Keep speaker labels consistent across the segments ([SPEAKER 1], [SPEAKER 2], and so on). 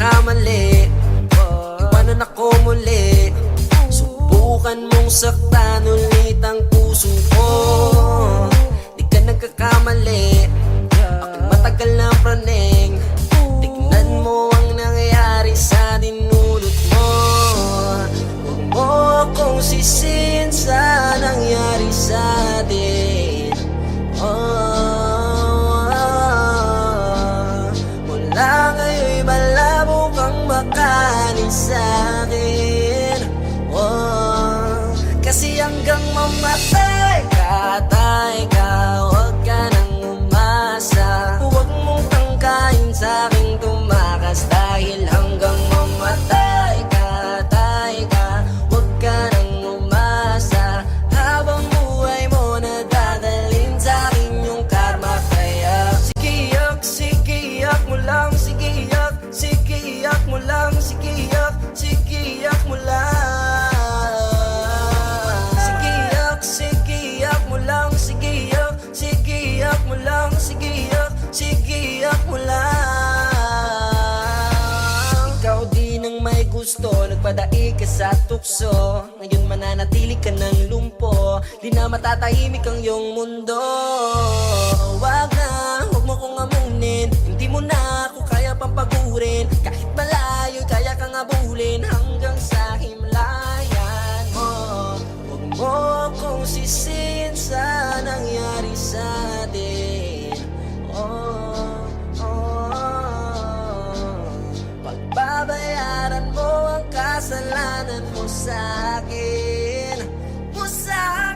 [SPEAKER 1] nagkakamali, iwanan ako muli. Subukan mong saktan ulit ang puso ko. Di ka nagkakamali, aking matagal na praning. Tignan mo ang nangyayari sa dinulot mo. Huwag mo akong sisihin sa nangyari sa atin. Mula ngayon'y malabo kang makanin sa'kin. Kasi hanggang mamatay ka, huwag ka nang umasa. Huwag mong tangkain sa'king tumakas. Dahil hanggang mamatay ka, huwag ka nang umasa. Habang buhay mo nadadalhin sa'kin yung karma. Kaya sige yak mo lang. Sige yak mo lang. Sige yak mo lang. Sigiyak mo lang, sigiyak mo lang, sigiyak mo lang. Ikaw din ang may gusto, nagpadaig ka sa tukso. Ngayon mananatili ka ng lumpo, di na matatahimik ang iyong mundo. Wag mo kong amunin, hindi mo na ako kaya pampagurin. Kahit malayo, kaya kang abulin hanggang sa himlayan mo. Huwag kong sisihin sa nangyari sa atin. Pagbabayaran mo ang kasalanan mo sa'kin.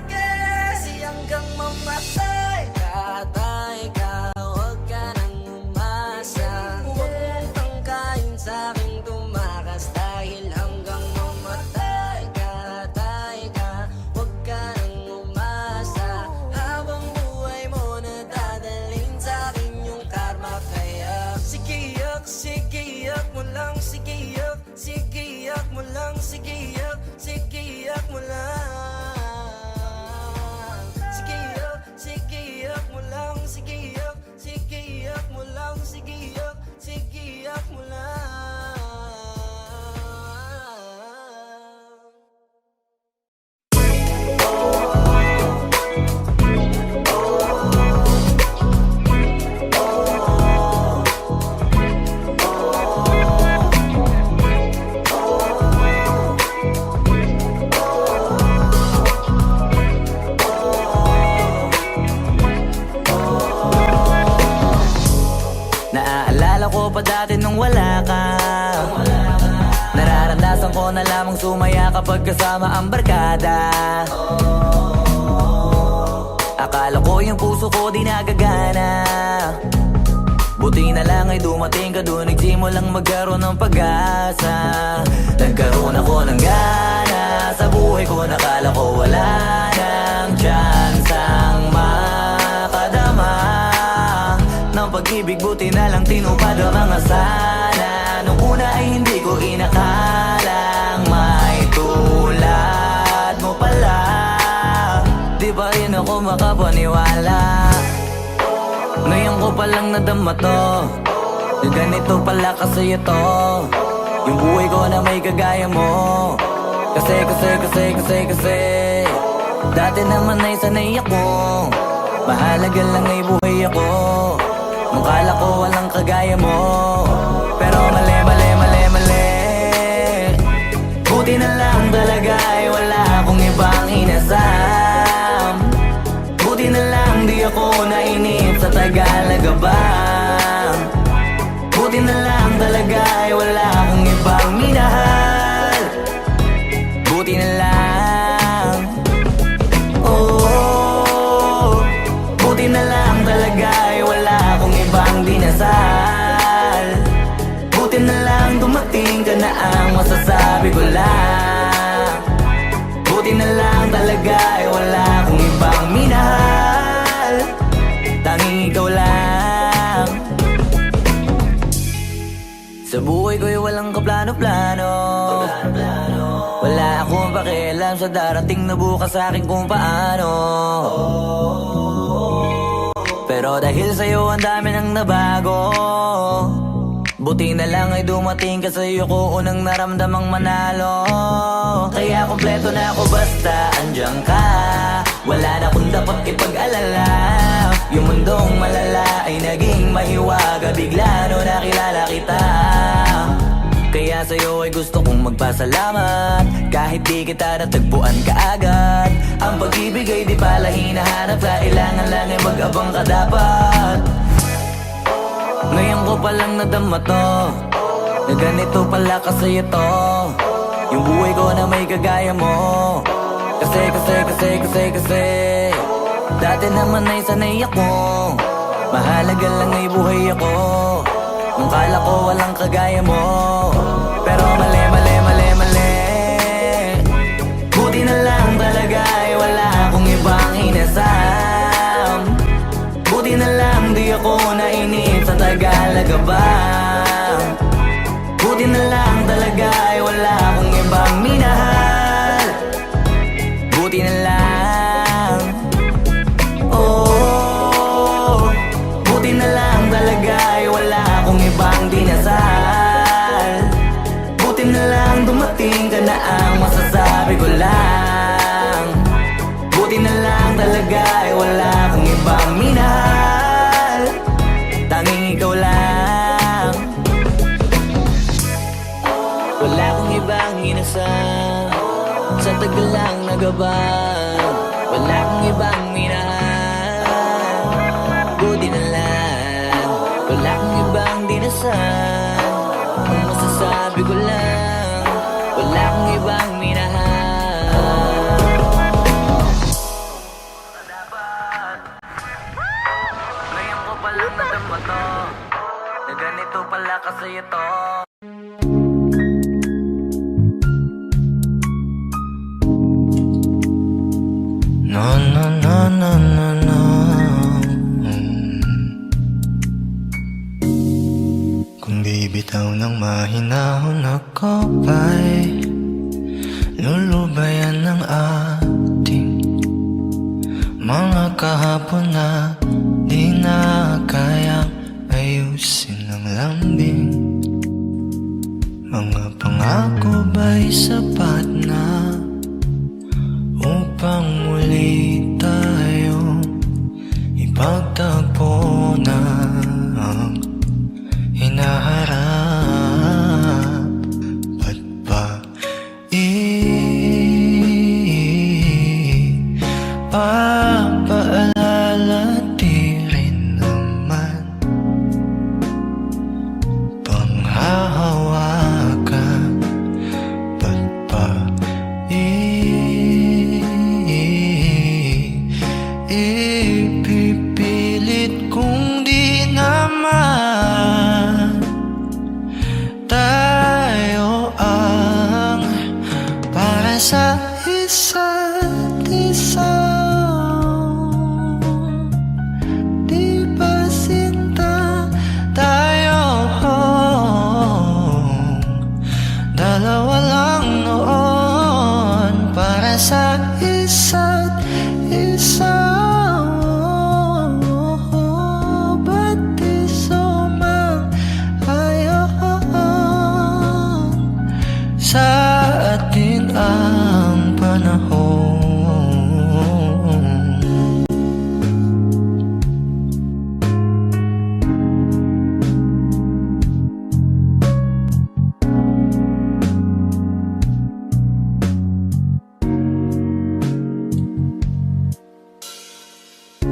[SPEAKER 1] Kasi hanggang mamatay ka, huwag ka nang umasa. Huwag mong tangkain sa'king tumakas. Dahil hanggang mamatay ka, huwag ka nang umasa. Habang buhay mo nadadalhin sa'kin yung karma. Kaya sigiyak mo lang. Sigiyak mo lang. Sigiyak mo lang. Sigiyak mo lang. Sigiyak mo lang. Sigiyak mo lang.
[SPEAKER 2] Naaalala ko pa dati nung wala ka. Nararandasan ko na lamang sumaya kapag kasama ang barkada. Akala ko yung puso ko di nagagana. Buti na lang ay dumating ka doon, nagsimulang magkaroon ng pag-asa. Nagkaroon ako ng gana sa buhay ko, nakala ko wala nang tsansang makadama ng pag-ibig. Buti na lang tinupad ang mga sana. Nung una ay hindi ko inakalang may tulad mo pala. Di pa rin ako makapaniwala. Ngayon ko palang nadama to, na ganito pala kasi ito yung buhay ko na may kagaya mo. Kasi dati naman ay sanay ako, mahalaga lang ay buhay ako. Nung kala ko walang kagaya mo, pero mali. Buti na lang talaga ay wala akong ibang inasam. Buti na lang di ako nainip sa Tagalaga ba. Buti na lang talaga ay wala akong ibang minahal. Buti na lang. Buti na lang talaga ay wala akong ibang dinasal. Buti na lang dumating ka na ang masasabi ko lang. Buti na lang talaga ay wala akong ibang minahal. Tanging ikaw lang. Sa buhay ko'y walang kaplano-plano. Wala akong pakialam sa darating na bukas sa akin kung paano. Pero dahil sa'yo ang dami nang nabago. Buti na lang ay dumating ka sa'yo ko unang naramdamang manalo. Kaya kompleto na ako basta andyan ka. Wala na kung dapat ipag-alala. Yung mundong malala ay naging mahiwaga bigla no nakilala kita. Kaya sa'yo ay gusto kong magpasalamat. Kahit di kita natagpuan kaagad. Ang pag-ibig ay di pala hinahanap. Kailangan lang ay mag-abang ka dapat. Ngayon ko palang nadama to, na ganito pala kasi ito. Yung buhay ko na may kagaya mo. Kasi dati naman ay sanay ako. Mahalaga lang ay buhay ako. Nung kala ko walang kagaya mo. Pero mali. Buti na lang talaga ay wala akong ibang inasam. Buti na lang di ako nainip sa Tagalaga ba. Buti na lang talaga ay wala akong ibang minahal. Buti na lang. Oh, buti na lang talaga ay wala akong ibang dinasal. Buti na lang dumating ka na ang masasabi ko lang. Buti na lang talaga ay wala akong ibang minahal. Tanging ikaw lang. Wala akong ibang inasal. Sa tagal lang nagabang. Wala akong ibang minahal. Buti na lang. Wala akong ibang dinasal. Ang masasabi ko lang, wala akong ibang minahal. Ngayon ko palang nadama to, na ganito pala kasi ito. No. Kung bibitaw ng mahinahon ako ba'y lulubayan ng ating mga kahapon na di na kayang ayusin ng lambing. Mga pangako ba'y sapat na upang muli tayong ipagtagpo na ang hinaharap? Ba't ba ipapaalala di rin naman panghahawakan? Ba't ba ipipilit kung di naman tayo ang para sa isa't isa? Di ba sinta tayo? Dalawa lang noon para sa isa't isa. Ba't di sumang-ayon sa atin ang panahon?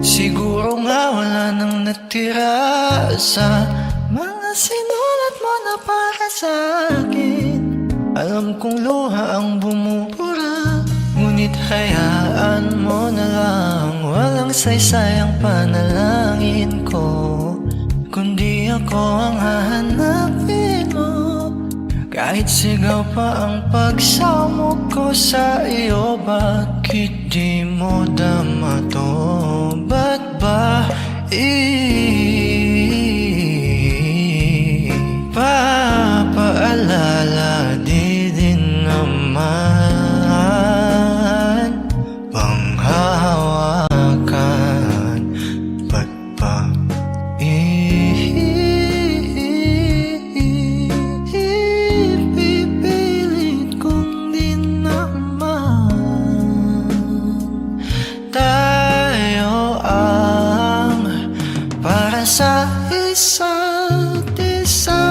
[SPEAKER 2] Siguro nga wala nang natira sa mga sinulat mo na para sa akin. Alam kong luha ang bumubura, ngunit hayaan mo na lang. Walang saysay ang panalangin ko, kundi ako ang hahanapin mo. Kahit sigaw pa ang pagsamo ko sa iyo, bakit di mo dama to? Ba't ba ipapaalala di din naman panghahawakan? Ba't ba
[SPEAKER 3] isa't isa.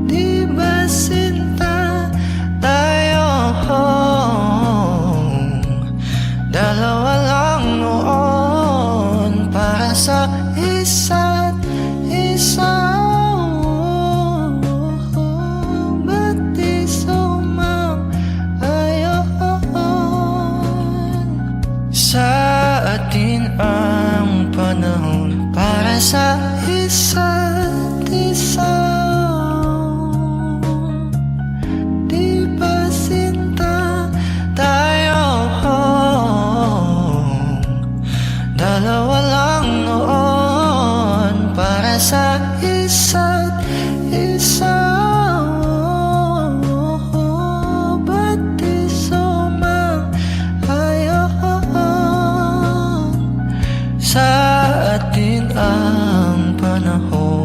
[SPEAKER 3] Di ba sinta tayo? Dalawa lang noon para sa isa't isa. Ba't di sumang-ayon? Sa atin ang panahon para sa isa't isa. Di ba sinta tayo? Dalawa lang noon para sa isa't isa. Ba't di sumang-ayon? Sa atin ang panahon.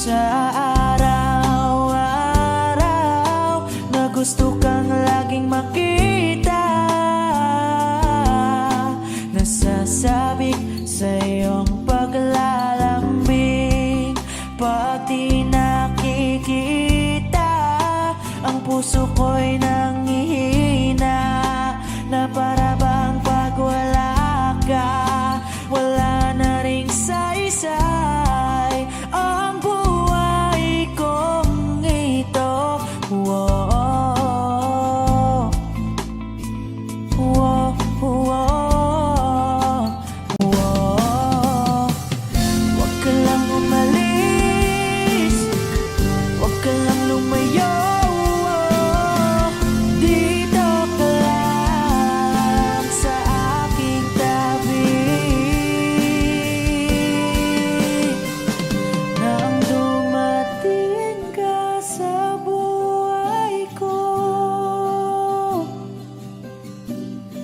[SPEAKER 3] Sa araw-araw na gusto kang laging makita, nasasabik sa iyong paglalambing. Pag di nakikita, ang puso ko'y nanghihina, na para bang pag wala ka, wala na ring saysay ang buhay kong ito. Whoa, whoa, whoa, whoa. Huwag ka lang umalis, huwag ka lang lumayo. Dito ka lang sa aking tabi. Nang dumating ka sa buhay ko,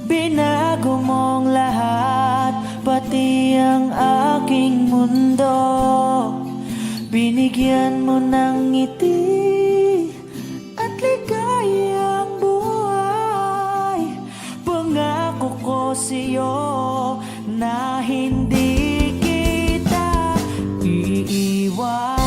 [SPEAKER 3] binago mong lahat, pati ang aking mundo. Binigyan mo ng ngiti at ligayang buhay. Pangako ko sa'yo na hindi kita iiwan.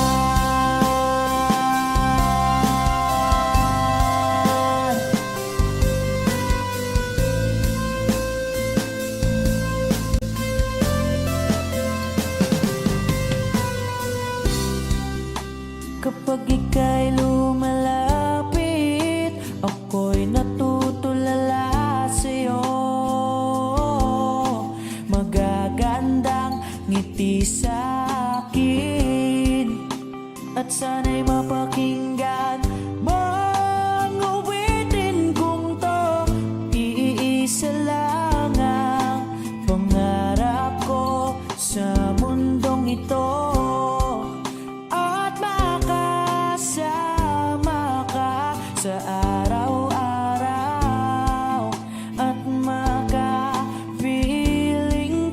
[SPEAKER 3] Kapag ika'y lumalapit, ako'y natutulala sa'yo. Magagandang ngiti sa'kin, at sana'y mapakinggan mang awitin kong to. Iisa lang ang pangarap ko sa mundong ito, at makasama ka sa araw-araw, at makapiling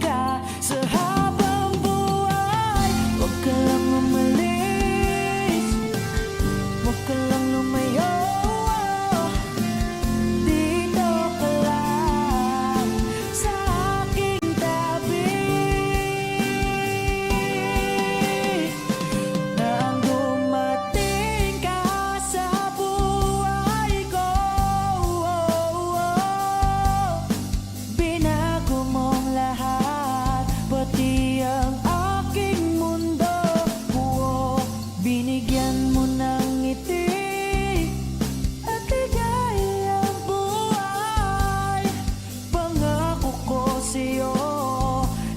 [SPEAKER 3] ka sa habang buhay. Huwag ka lang umalis, binigyan mo ng ngiti at ligayang buhay. Pangako ko sa'yo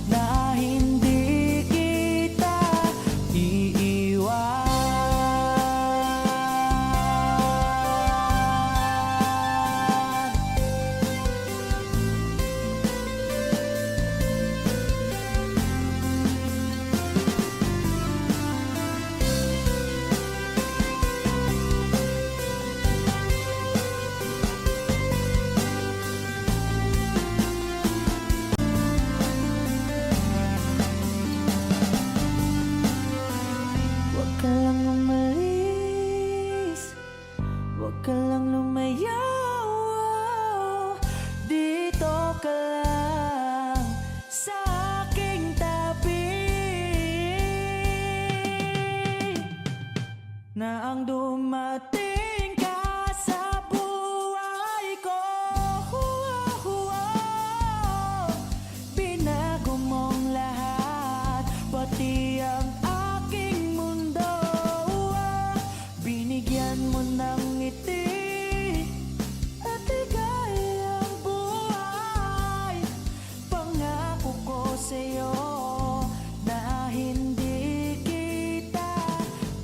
[SPEAKER 3] na hindi kita iiwan. Huwag ka lang umalis, huwag ka lang lumayaw. Dito ka lang sa aking tabi. Na ang dumating ka sa buhay ko, binago mong lahat, pati ang aking mundo. Binigyan mo ng ngiti at ligayang buhay. Pangako ko sa'yo na hindi kita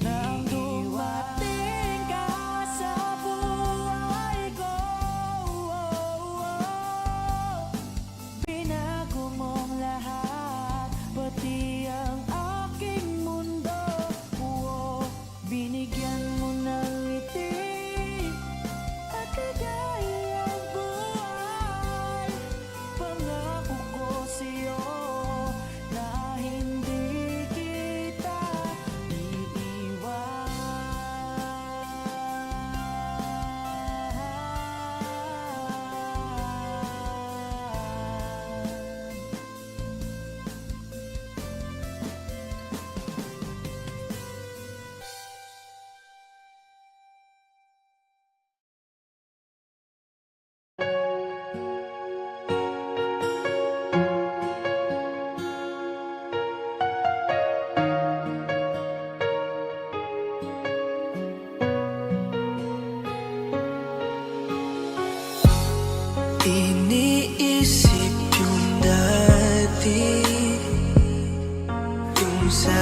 [SPEAKER 3] nang dumating ka sa buhay ko. Binago mong lahat, pati ang aking mundo. Binigyan mo ng ngiti at ligayang buhay. Pangako ko sa'yo na hindi kita iiwan.
[SPEAKER 4] Iniisip yung dati, yung sa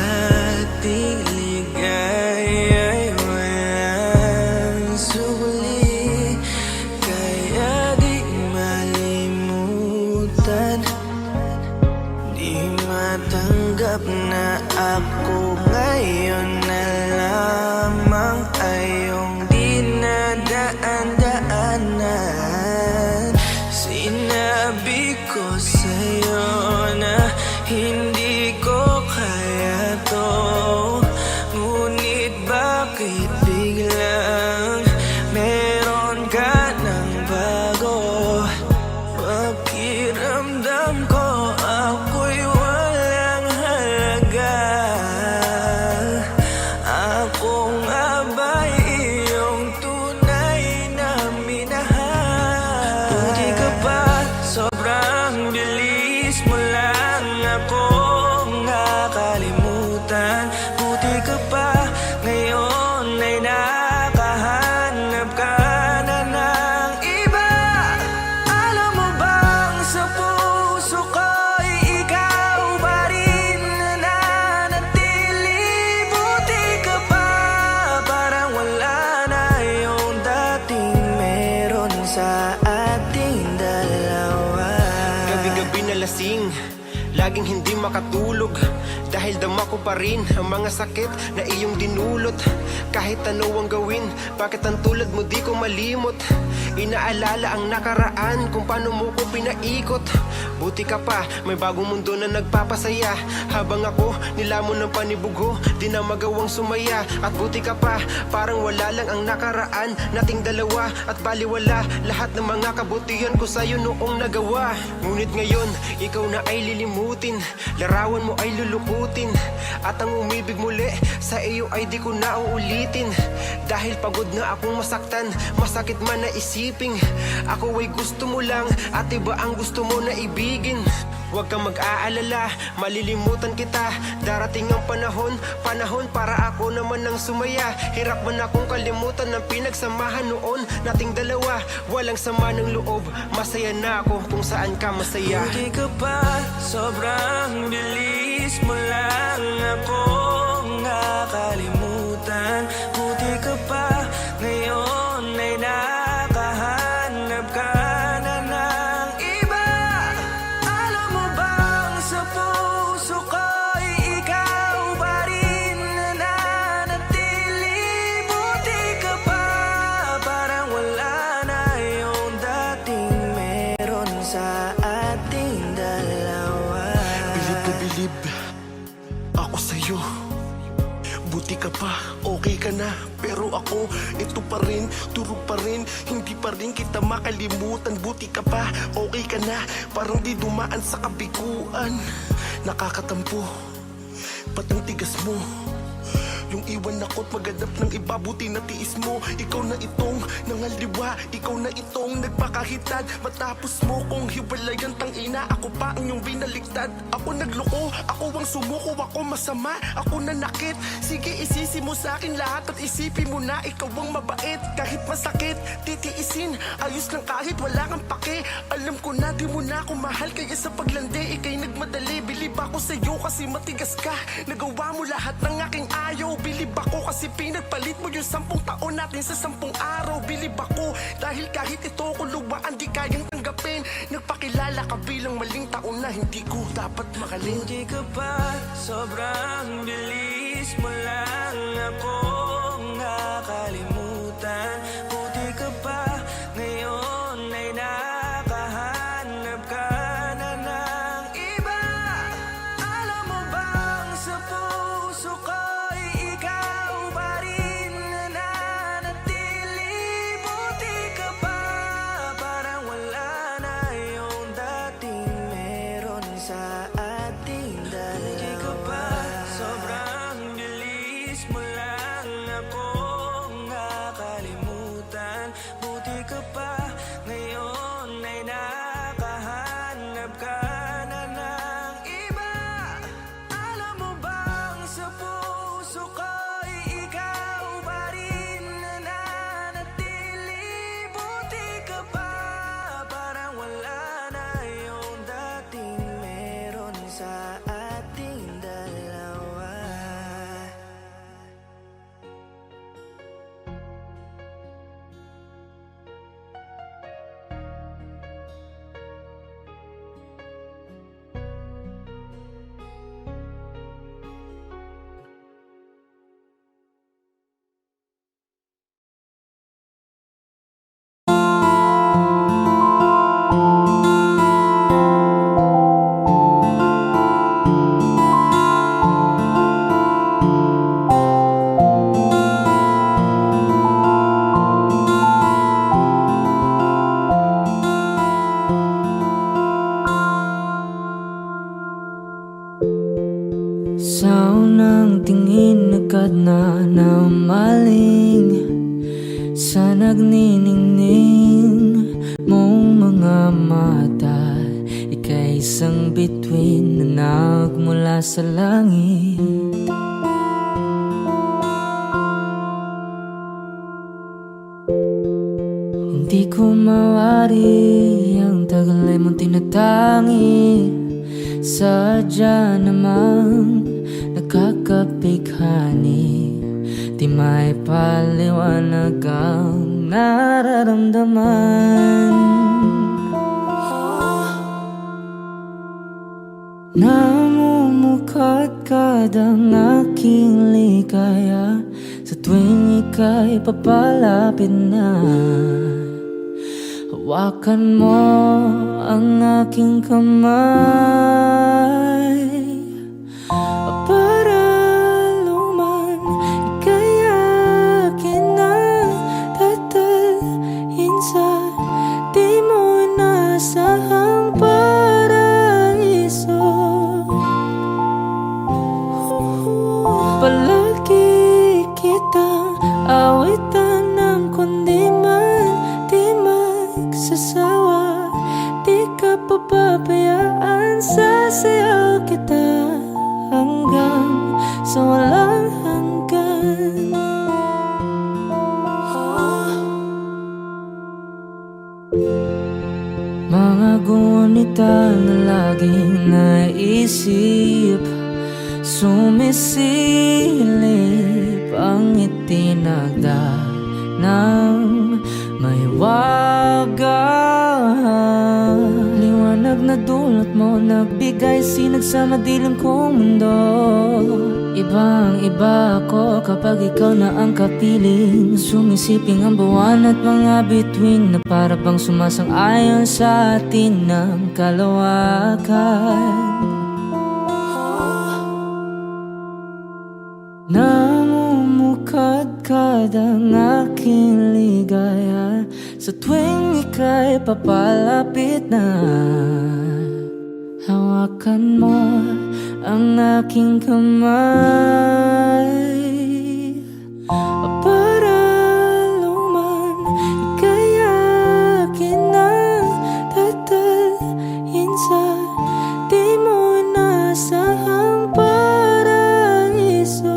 [SPEAKER 4] ating ligaya'y walang suli. Kaya di malimutan, di matanggap na ako ngayon na lamang ay iyong dinadaan-daanan. Sinabi ko sa'yo na hindi ko kaya to, ngunit bakit biglang meron ka ng bago? Pakiramdam ko ako'y walang halaga. Ako nga ba'y iyong tunay na minahal? Buti ka pa, sobrang bilis mo lang akong nakalimutan. Buti ka pa, ngayon ay nakahanap ka na ng iba. Alam mo bang sa puso ko'y ikaw pa rin nananatili? Buti ka pa, parang wala na yung dating meron sa ating dalawa.
[SPEAKER 5] Gabi-gabi na lasing, laging hindi makatulog, dahil dama ko pa rin ang mga sakit na iyong dinulot. Kahit ano ang gawin, bakit ang tulad mo di ko malimot? Inaalala ang nakaraan, kung paano mo ko pinaikot. Buti ka pa, may bagong mundo na nagpapasaya. Habang ako, nilamon ng panibugho, di na magawang sumaya. At buti ka pa, parang wala lang ang nakaraan nating dalawa. At baliwala lahat ng mga kabutihan ko sa'yo noong nagawa. Ngunit ngayon, ikaw na ay lilimutin, larawan mo ay lulukutin, at ang umibig muli sa iyo ay di ko na uulitin. Dahil pagod na akong masaktan, masakit man na isiping ako ay gusto mo lang at iba ang gusto mo na ibigin. Huwag kang mag-aalala, malilimutan kita. Darating ang panahon para ako naman ang sumaya. Hirap man akong kalimutan ng pinagsamahan noon nating dalawa. Walang sama ng loob, masaya na ako kung saan ka masaya.
[SPEAKER 4] Buti ka pa, sobrang bilis mo lang ako nakalimutan. Buti ka pa, ngayon ay nakahanap ka na ng iba. Alam mo bang sa puso ko'y ikaw pa rin nananatili. Buti ka pa, parang wala na yung dating meron sa ating dalawa.
[SPEAKER 6] Bilib na bilib ako sa'yo. Buti ka pa, okay ka na. Pero ako, ito pa rin, turog pa rin. Hindi pa rin kita makalimutan. Buti ka pa, okay ka na. Parang di dumaan sa kabiguan. Nakakatampo, ba't ang tigas mo? Yung iwan ako't maghanap ng iba, buti na tiis mo. Ikaw na itong nangaliwa, ikaw na itong nagpakahitad. Matapos mo kong hiwalayan, tangina, ako pa ang iyong binaligtad. Ako nagloko, ako ang sumuko, ako masama, ako nanakit. Sige, isisi mo sa akin lahat at isipin mo na ikaw ang mabait. Kahit masakit, titiisin, ayos lang kahit wala kang pake. Alam ko na di mo na ako mahal, kaya sa paglandi ikay nagmadali. Bilib ako sa'yo kasi matigas ka, nagawa mo lahat ng aking ayaw. Bilib ako kasi pinagpalit mo yung 10 taon natin sa 10 araw. Bilib ako dahil kahit ito ko luwaan di kayang tanggapin. Nagpakilala ka bilang maling taon na hindi ko dapat makalin.
[SPEAKER 4] Buti ka pa, sobrang bilis mo lang ako nakalimutan. Buti ka pa, ngayon ay nakahanap ka na ng iba. Alam mo bang sa puso ko'y ikaw pa rin nananatili. Buti ka pa, parang wala na yung dating meron sa ating dalawa. Buti ka pa, sobrang bilis mo lang ako nakalimutan. Buti ka pa, ngayon ay nakahanap ka na ng iba. Alam mo bang sa puso ko'y ikaw pa rin nananatili. Buti ka pa, parang wala na yung dating meron sa ating dalawa.
[SPEAKER 3] Sa unang tingin agad na namaling sa nagniningning mong mga mata. Ika'y isang bituin na nagmula sa langit. Hindi ko mawari ang tagal ay mong tinatangi. Sadya namang nakakapighani, di may paliwanag ang nararamdaman. Namumukadkad ang aking ligaya sa tuwing ika'y papalapit na. Hawakan mo ang aking kamay para luman ika'y akin na tatalhin sa di mo inasahang paraiso. Palagi kitang awitan ng kundi man di magsasawa. Di ka pababayaan sa salita na laging naisip, sumisilip ang itinagda ng may wagang liwanag na dulot mo, nagbigay sinag sa madilim kong mundo. Ibang iba ako kapag ikaw na ang kapiling, sumisiping ang buwan at mga bituin na para bang sumasang-ayon sa atin ng kalawakan. Namumukadkad ang aking ligaya sa tuwing ika'y papalapit na. Hawakan mo ang aking kamay para luman ika'y akin na tatalhin sa di mo nasahang paraiso.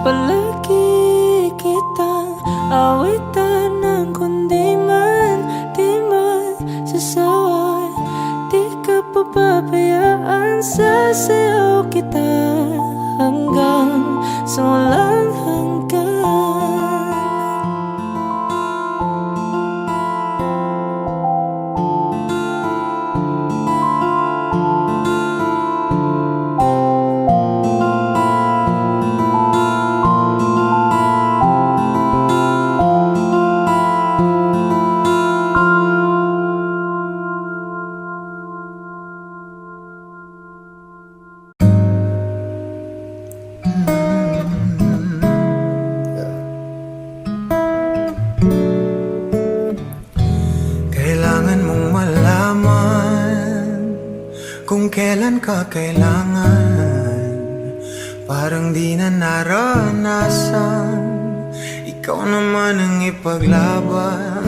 [SPEAKER 3] Palagi kitang awitan ng kundi man di magsasaway. Di ka papabayaan, sasayaw kita hanggang sa walang hanggan.
[SPEAKER 7] Kailangan mong malaman kung kailan ka kailangan. Parang di na naranasan, ikaw naman ang ipaglaban.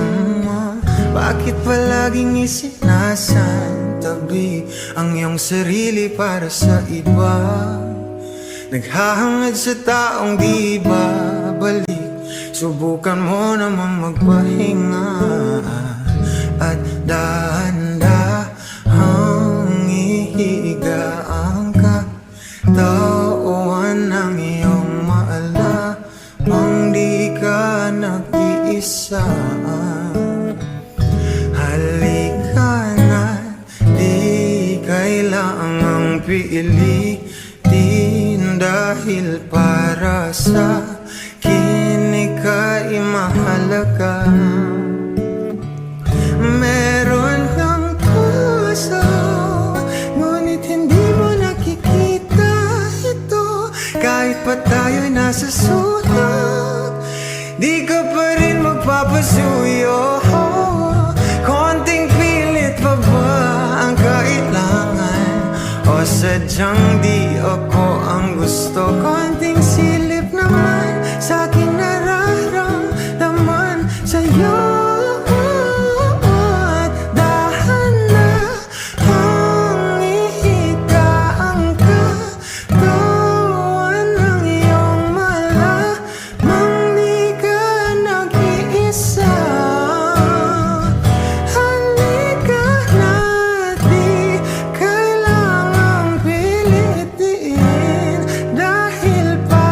[SPEAKER 7] Bakit palaging isinasantabi ang iyong sarili para sa iba? Naghahangad sa taong di babalik. Subukan mo naman magpahinga at dahan-dahang ihiga ang katawan ng iyong maalamang di ka nag-iisa. Halika na, di kailangang pilitin, dahil para sa akin ika'y mahalaga. Meron kang puso, ngunit hindi mo nakikita ito. Kahit pa tayo'y nasa sulok, di ka pa rin magpapasuyo. Konting pilit pa ba ang kailangan? O sadyang di ako ang gusto? Konting silip naman sa aking nararamdaman sa'yo. Dahil pa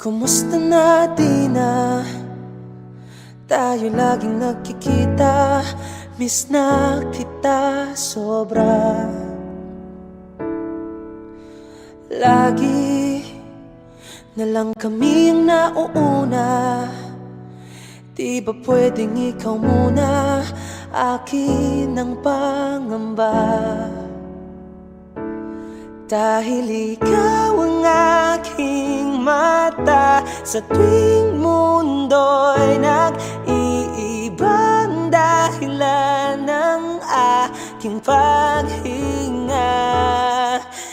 [SPEAKER 1] Kumusta na di na tayo laging nagkikita? Miss na kita sobra. Lagi na lang kami ang nauuna. Di ba pwedeng ikaw muna? Akin ang pangamba. Dahil ikaw ang aking mata, sa tuwing mundo'y nag-iibang dahilan ng aking paghinga.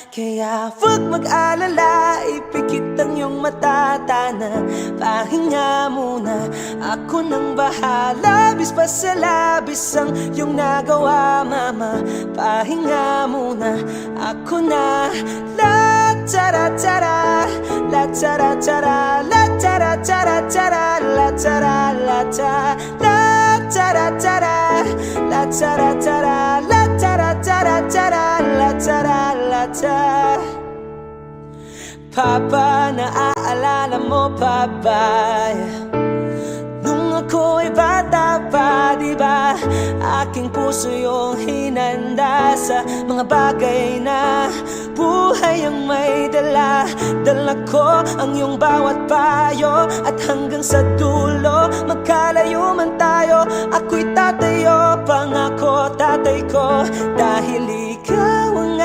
[SPEAKER 1] Kaya huwag mag-alala, ipikit ang iyong mata, tana, pahinga muna. Ako nang bahala, bis pa sa labis ang iyong nagawa, mama. Pahinga muna, ako na. La tara tara, la tara tara, la tara tara tara, la tara la ta, la tara tara, la tara tara, la tara tara tara, la tara la ta. Papa, naaalala mo pa ba? Nung ako'y bata pa, diba? Aking puso yung hinanda sa mga bagay na buhay ang may dala. Dala ko ang iyong bawat payo, at hanggang sa dulo magkalayo man tayo, ako'y tatayo, pangako tatay ko. Dahil ikaw ang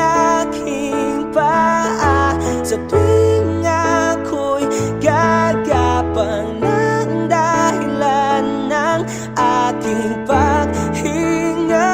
[SPEAKER 1] aking paa, sa tuwing ako'y gagapang ng dahilan ng aking paghinga.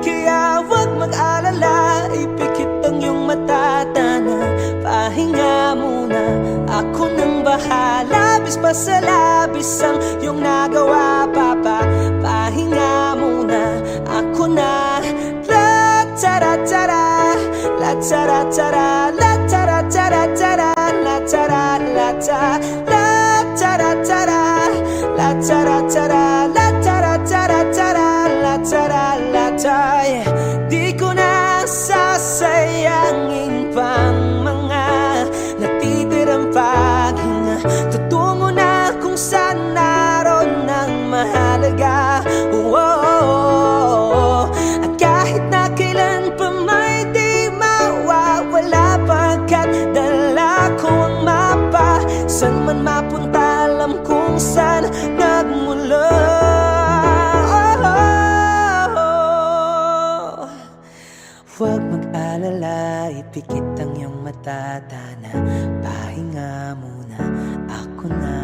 [SPEAKER 1] Kaya huwag mag-alala, ipikit ang iyong mata, tana, pahinga muna. Ako nang bahala, bis pa sa labis ang iyong nagawa, papa. Pahinga muna, ako na. La tara tara, la tara tara, la tara tara tara, la tara la ta, la tara tara, la tara tara, la tara tara tara, la tara la ta. Di ko na sasayangin pang mga natitirang paghinga. Tutungo na kung saan naroon ng mahalaga. At kahit na kailan pa may di mawawala, pagkat dala ko ang mapa. San man mapunta, alam kung saan nagmula. Huwag mag-alala, ipikit ang iyong mata, tana, pahinga muna, ako na.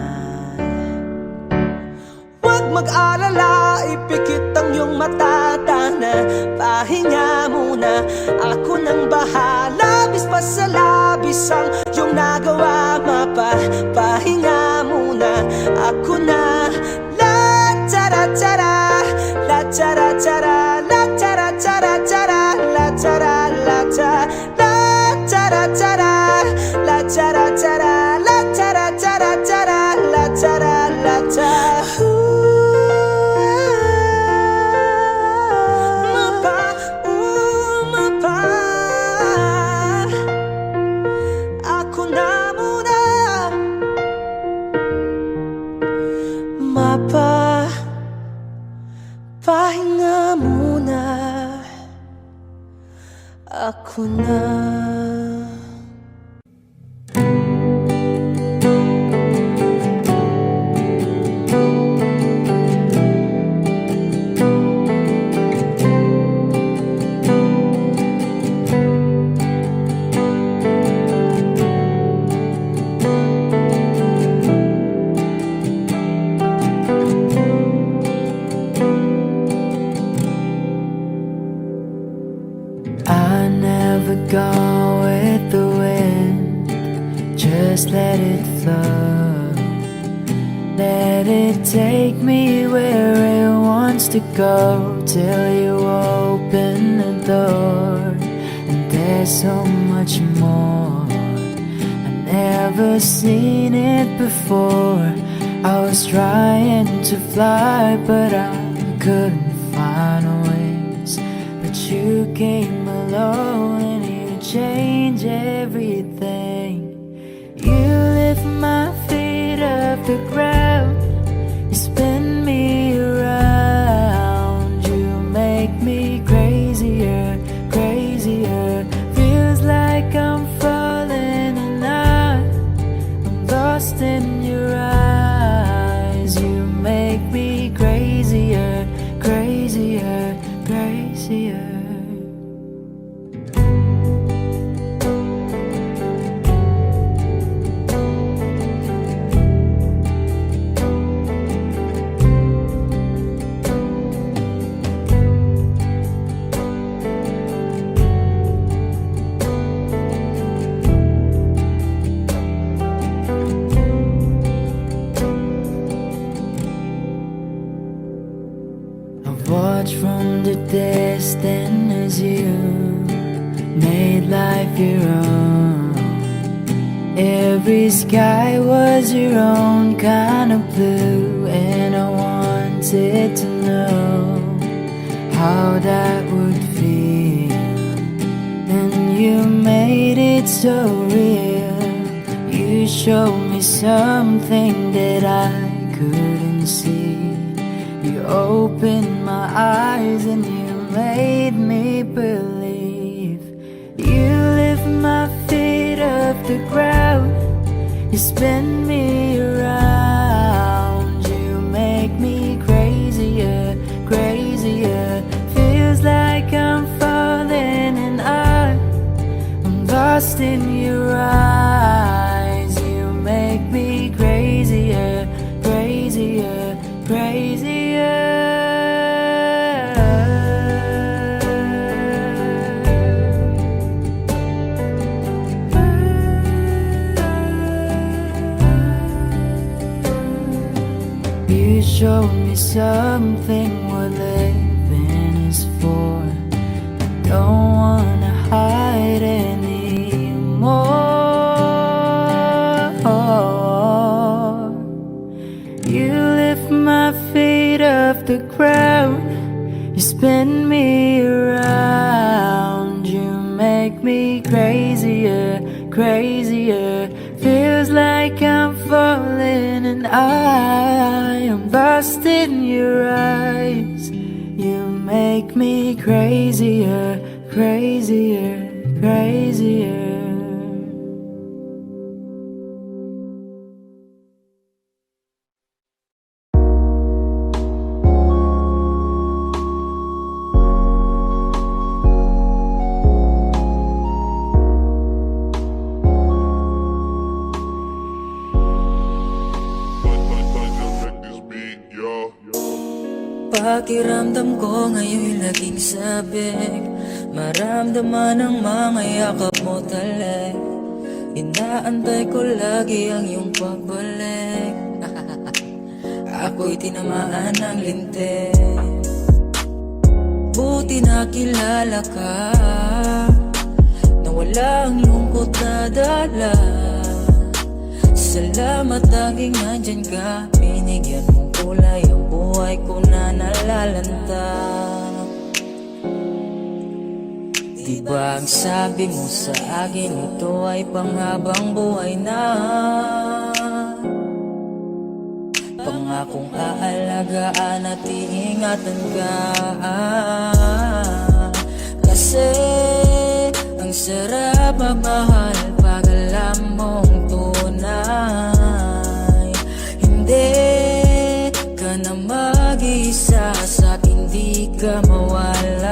[SPEAKER 1] Huwag mag-alala, ipikit ang iyong mata, tana, pahinga muna. Ako nang bahala, bis pa sa labis ang iyong nagawa, mapa. Pahinga muna, ako na. La tara tara, la tara tara, la tara tara tara, la tara la ta, la tara tara, la tara tara, la tara tara tara, la tara la ta. Ako na muna, mapa. Pahinga muna, ako na.
[SPEAKER 3] I never go with the wind, just let it flow. Let it take me where it wants to go, till you open the door. And there's so much more, I've never seen it before. I was trying to fly, but I couldn't find ways. But you came along and you changed everything. You lift the ground. You spin me around. You make me crazier, crazier. Feels like I'm falling and I'm lost in your eyes. You make me crazier, crazier, crazier. Watch from the distance as you made life your own. Every sky was your own kind of blue, and I wanted to know how that would feel. And you made it so real. You showed me something that I couldn't see. You opened my eyes and you made me believe. You lift my feet off the ground. You spin me around. You make me crazier, crazier. Feels like I'm falling and I'm lost in your eyes. You make me crazier, crazier, crazier. You showed me something what living is for. I don't wanna hide anymore. You lift my feet off the ground. You spin me around. You make me crazier, crazier. Feels like I'm falling and I am lost in your eyes. You make me crazier, crazier, crazier. Pakiramdam ko ngayon'y laging sabik. Maramdaman ang mga yakap mo talik. Inaantay ko lagi ang iyong pagbalik. Ako'y tinamaan ng lintik. Buti nakilala ka, na walang lungkot na dala. Salamat laging nandyan ka. Binigyan mong kulay ang buhay ko na nalalanta. Diba ang sabi mo sa akin, ito ay panghabang buhay na. Pangakong aalagaan at iingatan ka. Kasi ang sarap magmahal pag alam mong tunay. Hindi ka na mag-isa sa hindi ka mawalay.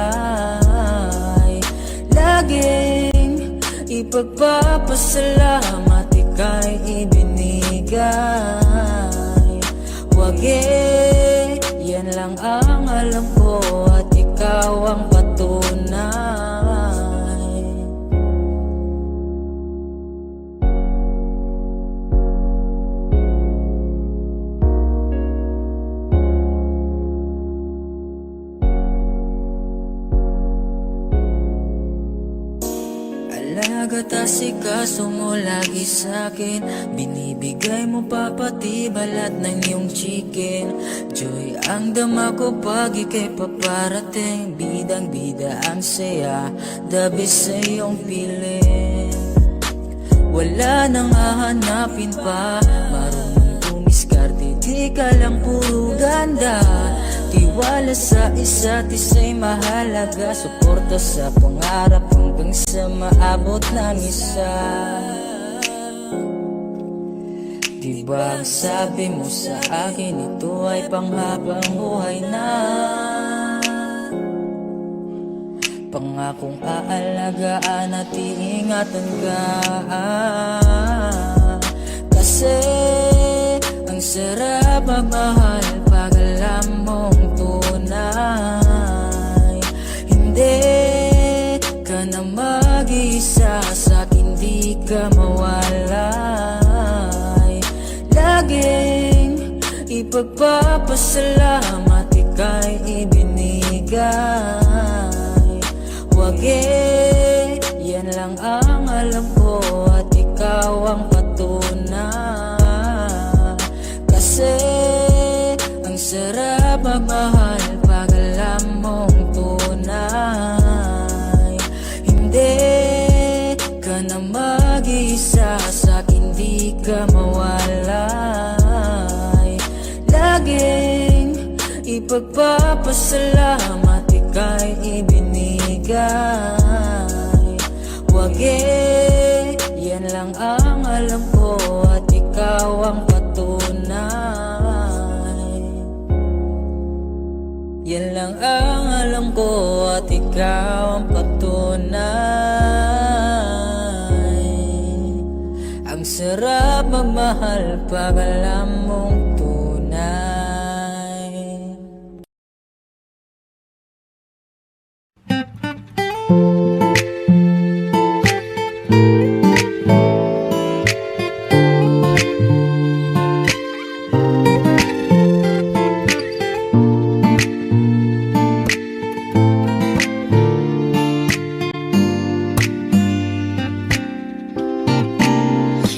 [SPEAKER 3] Laging ipagpapasalamat ika'y ibinigay. Wag yan lang ang alam ko at ikaw ang patunay. Alagat asikaso mo lagi sa'kin. Binibigay mo pa pati balat ng iyong chicken. Joy ang dama ko pag ika'y paparating. Bidang bida ang saya, the best sa iyong piling. Wala nang hahanapin pa, marunong tumis ka Ika lang puro ganda, tiwala sa isa't isa'y mahalaga. Suporta sa pangarap hanggang sa maabot ng isa. Diba ang sabi mo sa akin, ito ay panghabang buhay na. Pangakong aalagaan at iingatan ka. Kasi ang sarap magmahal pag alam mong tunay. Hindi ka na mag-isa, sa'kin di ka mawalay. Laging ipagpapasalamat ika'y ibinigay. Wag yan lang ang alam ko at ikaw ang patunay. Kasi ang sarap magmahal pag alam mong tunay. Hindi ka na mag-isa, sa'kin di ka mawalay. Laging ipagpapasalamat ika'y ibinigay. Wag yan lang ang alam ko at ikaw ang patunay. Yan lang ang alam ko at ikaw ang patunay. Ang sarap magmahal pag alam mong tunay.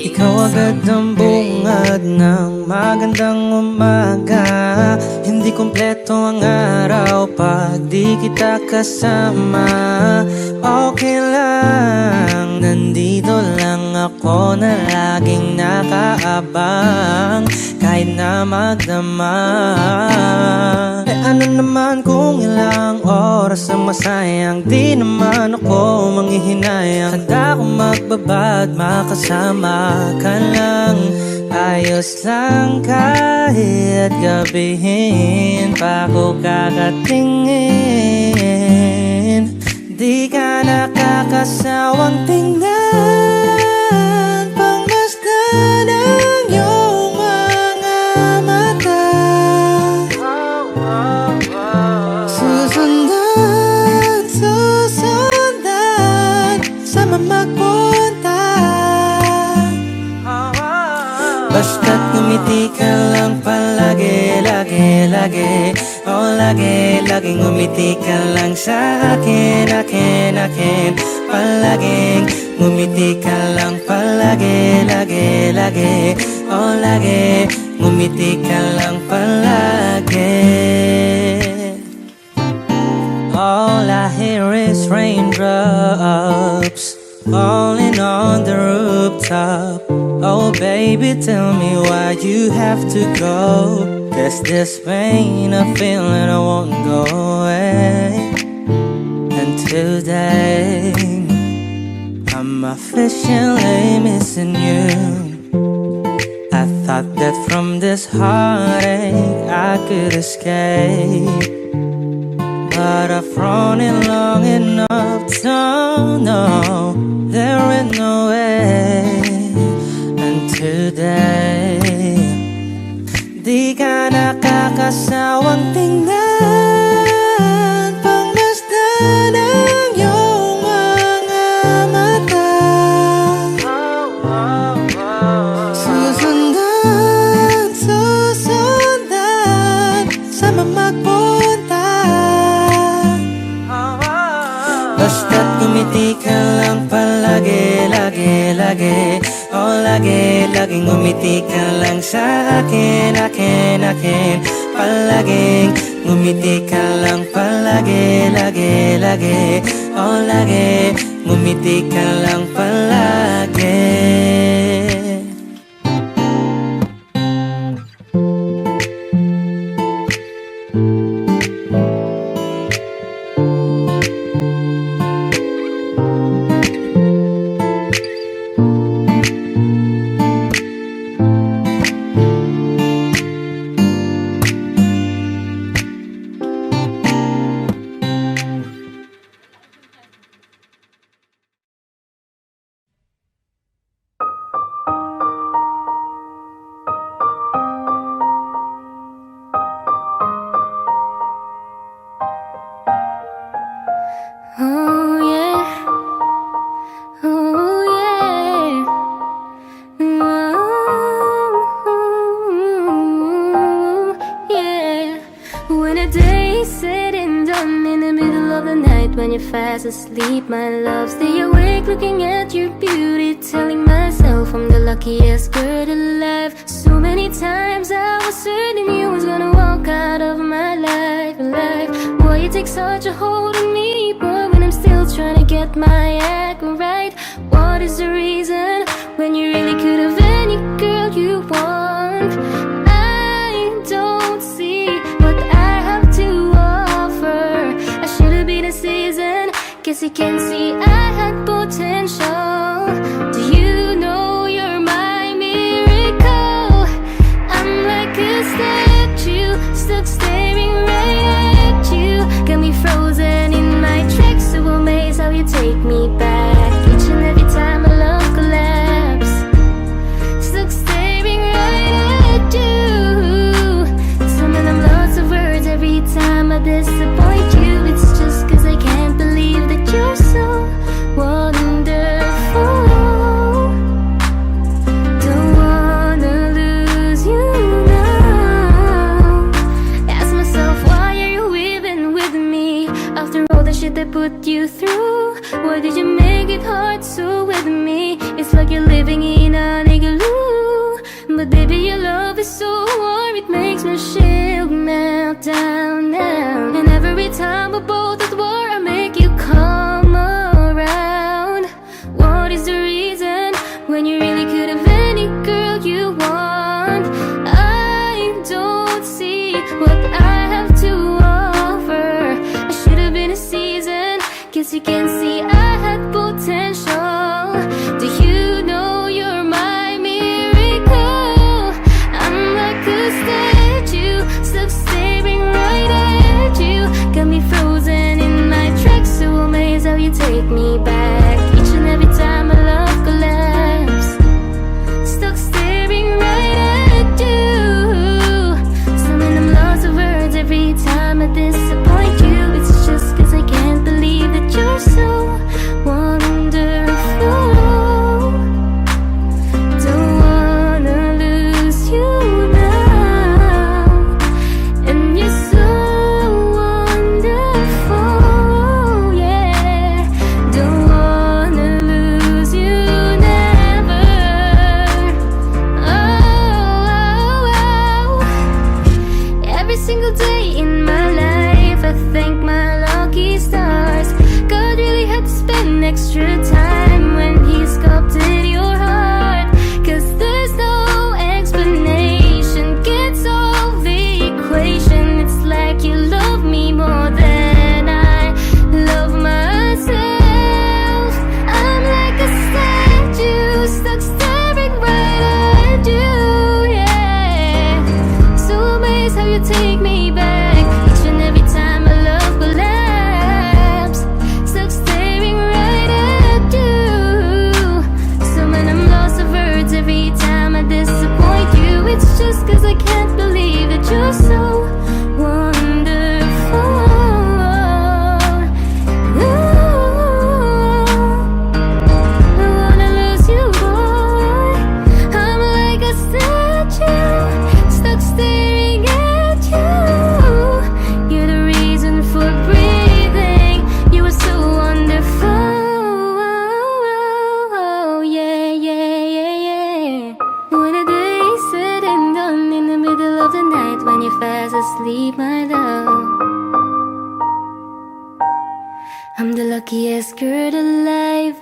[SPEAKER 8] Ikaw agad ang bungad ng magandang umaga. Hindi kumpleto ang araw pag di kita kasama. Okay lang, nandito lang ako na laging nakaabang kahit na magdama. Ano naman kung ilang oras ang masayang, di naman ako manghihinayang. Handa akong magbabad, makasama ka lang. Ayos lang kahit gabihin pa ko kakatingin. Di ka nakakasawang tingnan, pangmasdan ang iyong mga mata. Susundan, susundan, sama magpunta. Basta't ngumiti ka lang palagi, lagi, lagi. Oh, lagi, laging ngumiti ka lang sa akin, akin, akin. Palaging ngumiti ka lang palagi, lagi, lagi. Oh, lagi, ngumiti ka lang palagi. All I hear is raindrops falling on the rooftop. Oh baby, tell me why you have to go. There's this pain, a feeling I won't go away. And today I'm officially missing you. I thought that from this heartache I could escape, but I've thrown it long enough to know there is no way. And today, di ka nakakasawang tingnan, pangmasdan ang iyong mga mata. Susundan, susundan, sama magpunta. Basta't ngumiti ka lang palagi, lagi, lagi. Oh, lagi, laging ngumiti ka lang sa akin, akin, akin. Palaging ngumiti ka lang palagi, lagi, lagi. Oh, lagi, ngumiti ka lang palagi.
[SPEAKER 9] when you're fast asleep, my love. Stay awake looking at your beauty, telling myself I'm the luckiest girl alive. So many times I was certain you was gonna walk out of my life. Why you take such a hold on me, boy, when I'm still trying to get my act right? What is the reason when you really could have any girl you want? I don't see what I have to offer. I should have been a season. Guess you can see I had potential. Do you know you're my miracle? I'm like a statue, stuck staring right at you. Got me frozen in my tracks, so amazed how you take me back. Each and every time my love collapse, stuck staring right at you. Some of them lots of words every time I disappoint you. It's just cause I can't believe that you're so wonderful. Don't wanna lose you now. Ask myself, why are you even with me? After all the shit I put you through, why did you make it hard so with me? It's like you're living in an igloo. But baby, your love is so warm, it makes my shield melt down now. And every time we're both at war, I make you come around. What is the reason when you really could have any girl you want? I don't see what I have to offer. I should have been a season. Guess you can see I had potential. Do you know you're my miracle? I'm like a statue, stuck staring right at you. Got me frozen in my tracks, so amazed how you take me back. Each and every time my love collapse, stuck staring right at you. Some of them lots of words every time I disappoint you. It's just cause I can't believe that you're so wonderful. Don't wanna lose you now. And you're so wonderful, yeah. Don't wanna lose you never. Oh. Every single day in my life, I thank my lucky stars. God really had to spend extra time when he sculpted your heart. Cause there's no explanation, can't solve the equation. It's like you love me more than I love myself. I'm like a statue, stuck staring right at you, yeah. So amazed how you take me back. Each and every time my love collapse, stuck staring right at you. Some of them lots of words every time I disappoint you. It's just cause I can't believe that you're so wonderful. Ooh, I wanna lose you, boy. I'm like a statue, stuck staring at you. You're the reason for breathing. You are so wonderful. Yeah, yeah, yeah, yeah. When a day is said and done, in the middle of the night, when you're fast asleep, my love, I'm the luckiest girl alive.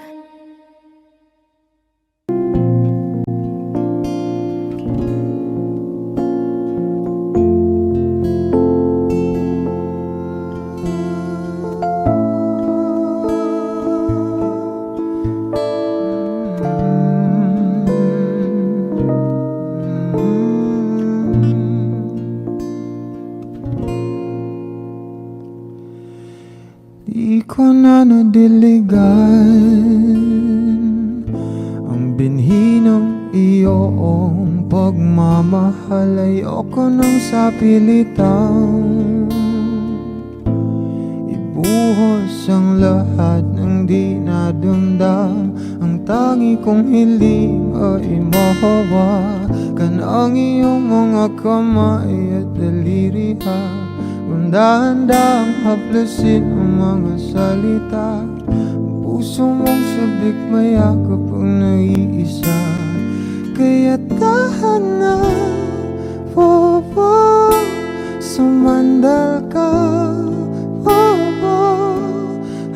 [SPEAKER 7] Di ko na nadiligan ang binhi ng iyong pagmamahal. Ayoko nang sa pilitan ibuhos ang lahat ng di nadamdam. Ang tangi kong hiling ay mahawakan ang iyong mga kamay at daliri. Kung dahan-dahang haplasin ang mga salita, ang puso mong sabik mayakap ang naiisa. Kaya tahan na, bobo, sumandal ka, bobo.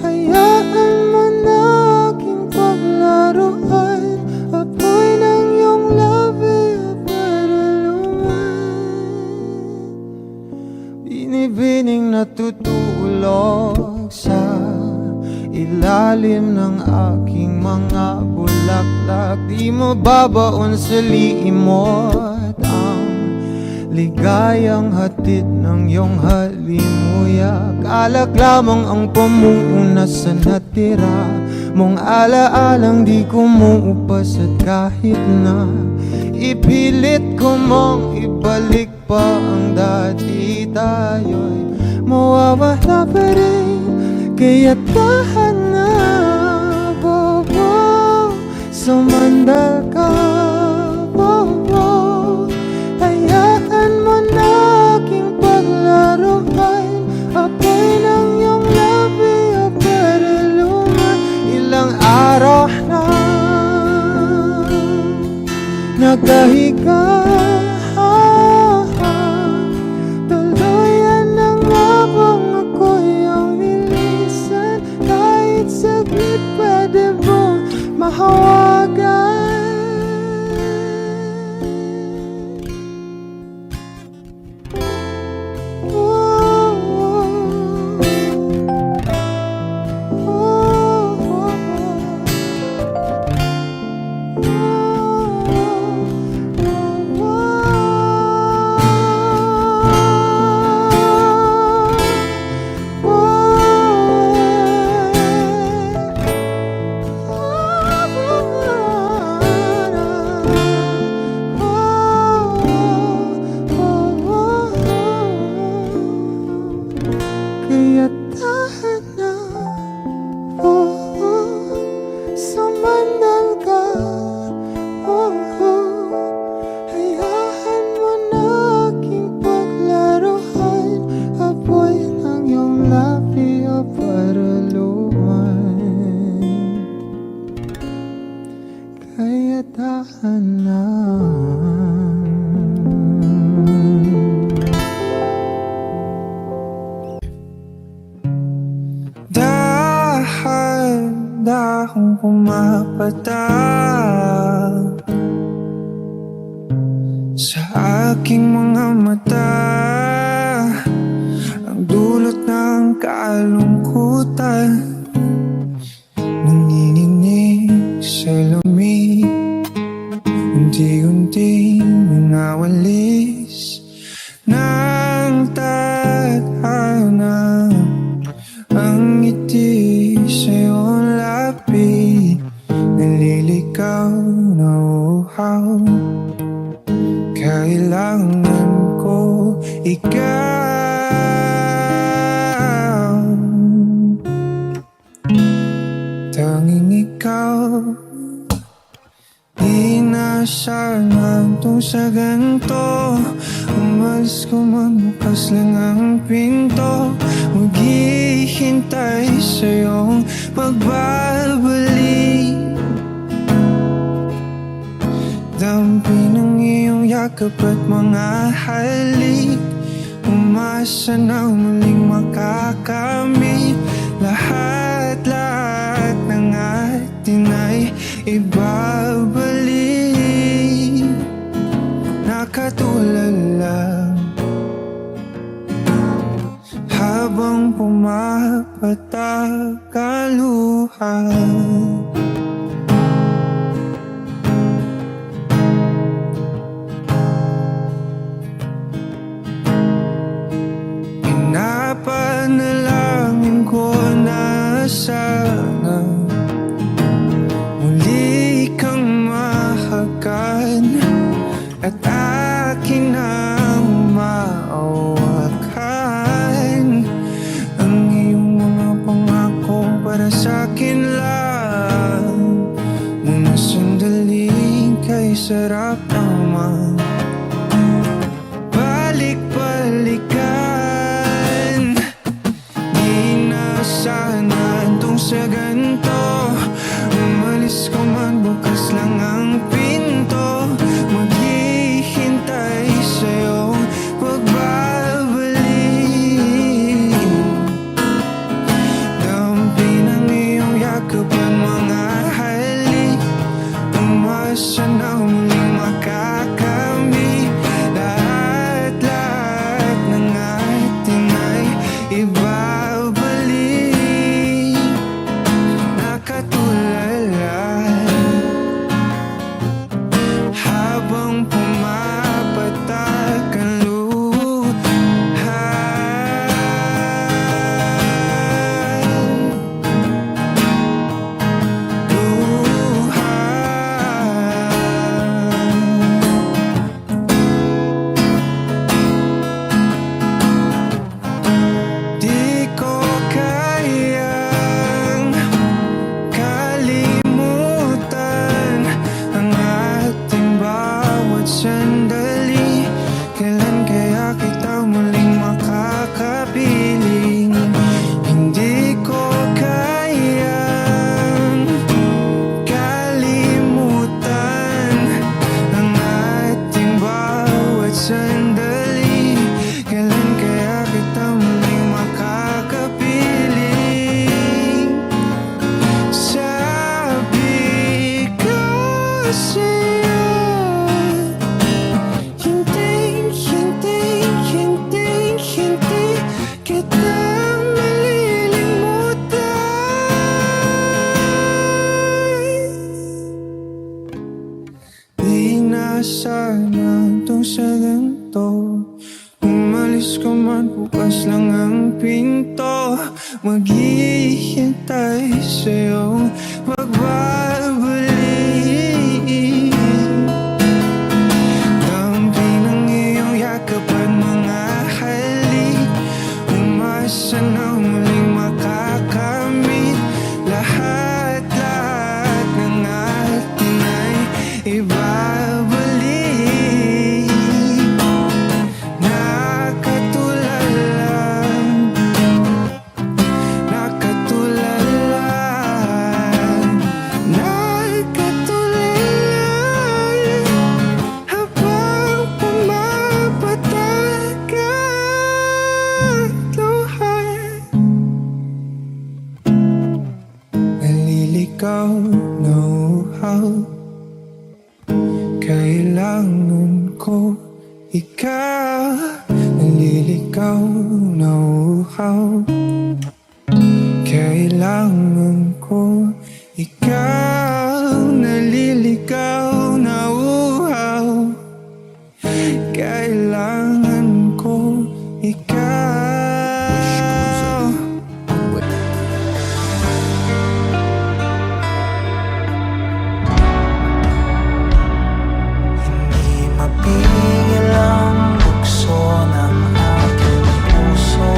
[SPEAKER 7] Hayaan mo na aking paglaruan, apoy ng iyong labi para luman. Binibining natutulog sa ilalim ng aking mga bulaklak. Di mo babaon sa liimot ang ligayang hatid ng iyong halimuyak. Alak lamang ang pamuuna sa natira mong alaalang di kumuupas. At kahit na ipilit ko mong ibalik pa ang dati, tayo'y mawawala pa rin. Kaya tahan na, bobo, sumandal ka, bobo. Hayaan mo na aking paglaruan, apoy ng iyong labi para luman. Ilang araw na nagkahiga, tuluyan ng mabang ako'y iyong nilisan. Kahit saglit pwede mo mahawagan. Kaya tahan na, oh, sumandal ka, oh, hayaan mo na aking paglaruan, apoy ng iyong labi para luman. Kaya tahan na.
[SPEAKER 4] Dahan-dahang pumapatak sa aking mga mata, ang dulot ng kalungkutan, nanginginig sa lamig, unti-unti nawalis ng tadhana. Ang ngiti sa iyong labi, naliligaw na uhaw. Kailangan ko ikaw, tanging ikaw. Di na sana itong sa ganito, umalis ko man bukas lang ang pinto. Maghihintay sa iyong pagbabalik, dampi ng iyong yakap at mga halik. Umasa na muling makakamit, lahat-lahat ng atin ay ibabalik na katulad lang. Habang pumapatak ang luha, pinapanalangin ko na sana muli kang mahagan at akin ang maawakan. Ang iyong mga pangako para sa'kin lang, nung sandaling kay sarap naman. Balik-balikan bawat sandali. Kailan kaya kita muling makakapiling? Hindi ko kayang kalimutan ang ating bawat sandali. Kailan kaya kita muling makakapiling? Sabi ko sa'yo, hindi kita malilimutan. Di na sana itong sa ganito. Umalis ka man, bukas lang ang pinto. Maghihintay sa'yong pagbabalik. Dampi ng iyong yakap at mga halik. Umasa na muling makakamit. Lahat ng atin ay ibabalik. Nakatulad lang, nakatulad lang, nakatulad lang. Habang pumapatagal luha, naliligaw na uhaw. Kailangan ko ikaw, naliligaw na uhaw. Kailangan ko ikaw, naliligaw na uhaw. Kailangan ko ikaw. Hindi mapigil ang bukso ng aking puso.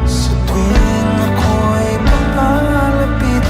[SPEAKER 4] Sa tuwing ako'y papalapit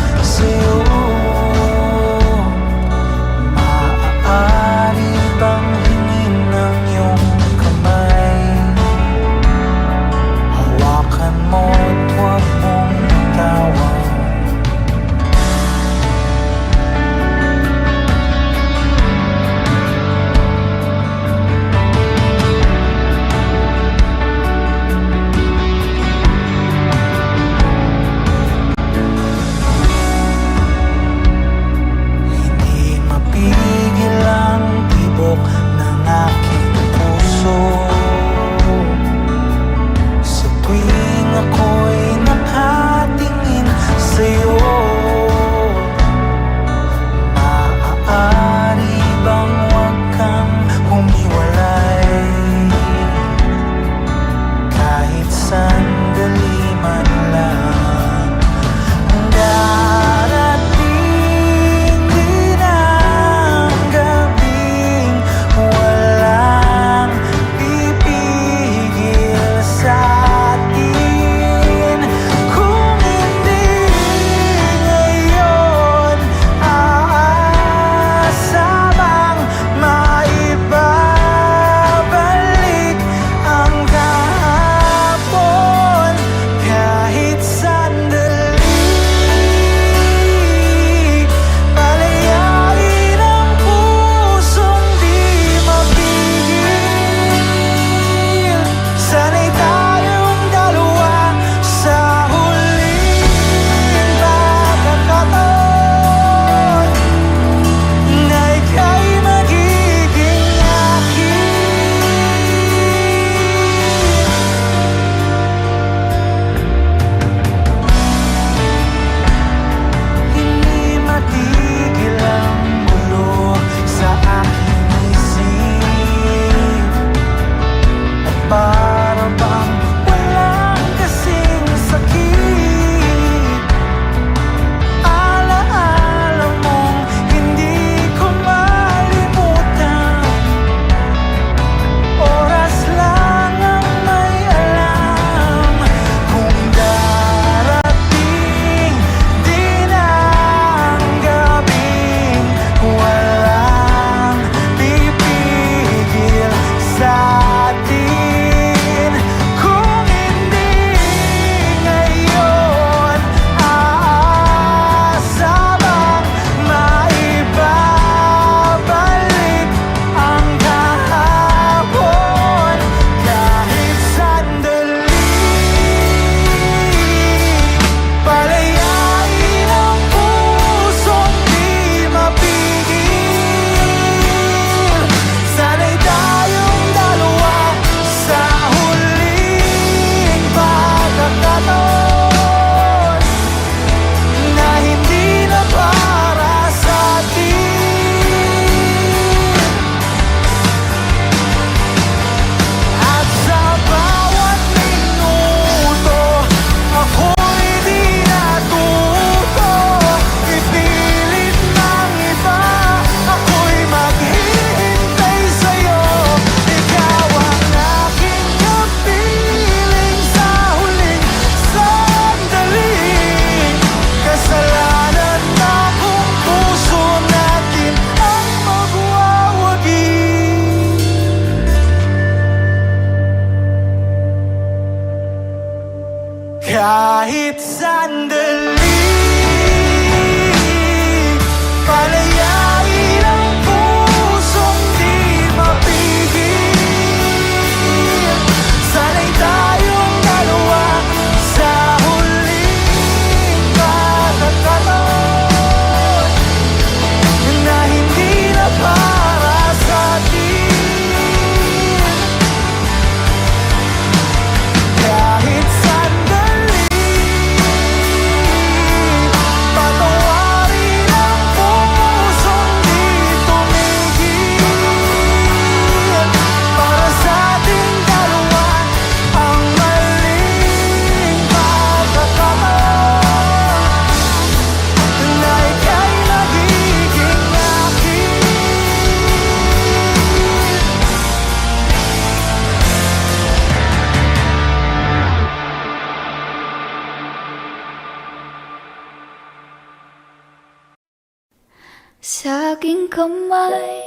[SPEAKER 9] aking kamay,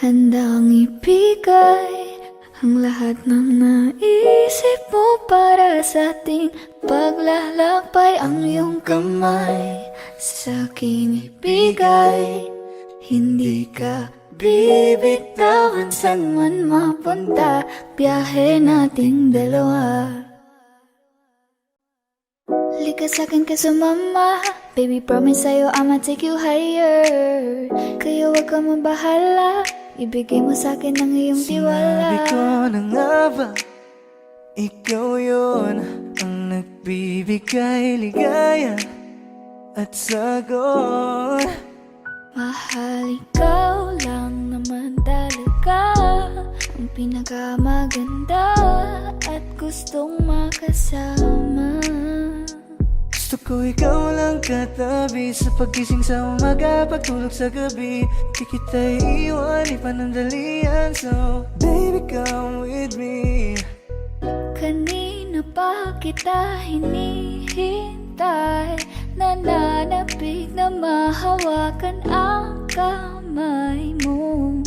[SPEAKER 9] handang ibigay ang lahat ng naisip mo para sa ating paglalakbay. Ang iyong kamay sa akin ibigay, hindi ka bibitawan saan man mapunta, biyahe nating dalawa. Lika sa'kin ka sumama, baby promise sa'yo I'ma take you higher. Kaya wag ka mabahala, ibigay mo sa'kin ang iyong tiwala.
[SPEAKER 8] Sinabi ko na nga ba, ikaw yun ang nagbibigay ligaya at sagot.
[SPEAKER 9] Mahal, ikaw lang naman talaga ang pinakamaganda at gustong makasama.
[SPEAKER 8] Gusto ko ikaw lang katabi sa pagising sa umaga, pagtulog sa gabi. Di kita iiwan, ipanandalian. So baby come with me.
[SPEAKER 9] Kanina pa kita hinihintay, nananapig na mahawakan ang kamay mo.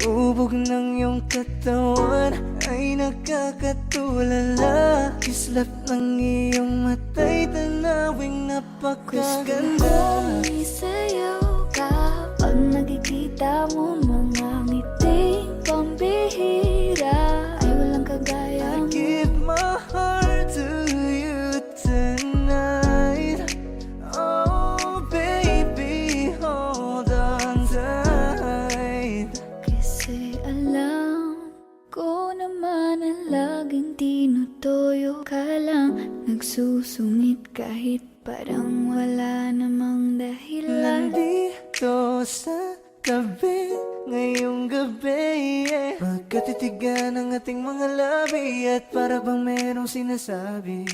[SPEAKER 8] Ubog ng iyong katawan ay nakakatulala. Kislap ng iyong mata'y tanawing napakaganda.
[SPEAKER 9] Gustong isayaw ka pag nakikita mo mga ngiting pambihira, ay walang kagaya mo.
[SPEAKER 8] Give my heart to you tonight. Oh baby, hold on tight.
[SPEAKER 9] Kasi alam ko naman na laging tinutoyo ka lang, nagsusungit kahit parang wala namang dahilan.
[SPEAKER 8] Nandito sa tabi ngayong gabi, magkatitigan ang ating mga labi at para bang merong sinasabi.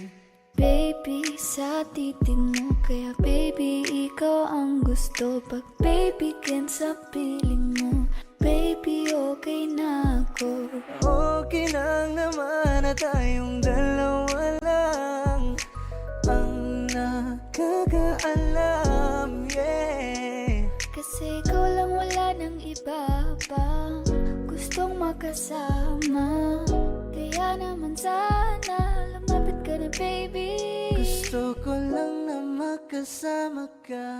[SPEAKER 9] Baby, sa titig mo, kaya baby, ikaw ang gusto. Pag baby, ken sa piling mo, baby, okay na ako.
[SPEAKER 8] Okay lang naman na tayong dalawa lang ang nakakaalam, yeah.
[SPEAKER 9] Kasi ikaw lang, wala nang iba pa gustong makasama. Kaya naman sana lumapit ka na baby.
[SPEAKER 8] Gusto ko lang na makasama ka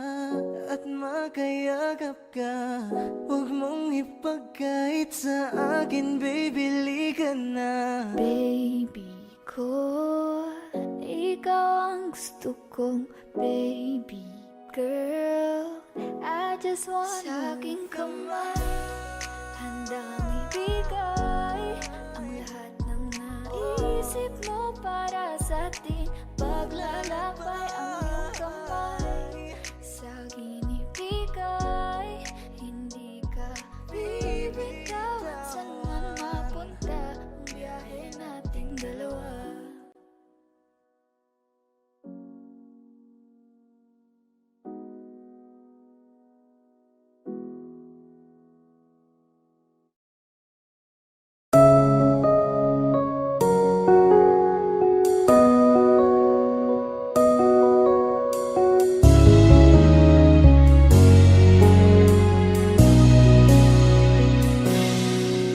[SPEAKER 8] at makayagap ka. Huwag mong ipagkait sa akin, baby, lika na.
[SPEAKER 9] Baby ko, ikaw ang gusto kong baby girl. I just want sa aking kamay, handang ibigay ang lahat ng naisip mo para sa ating paglalakbay. Ang iyong kamay sa akin ibigay, hindi ka bibitawan saan man mapunta, ang biyahe nating dalawa.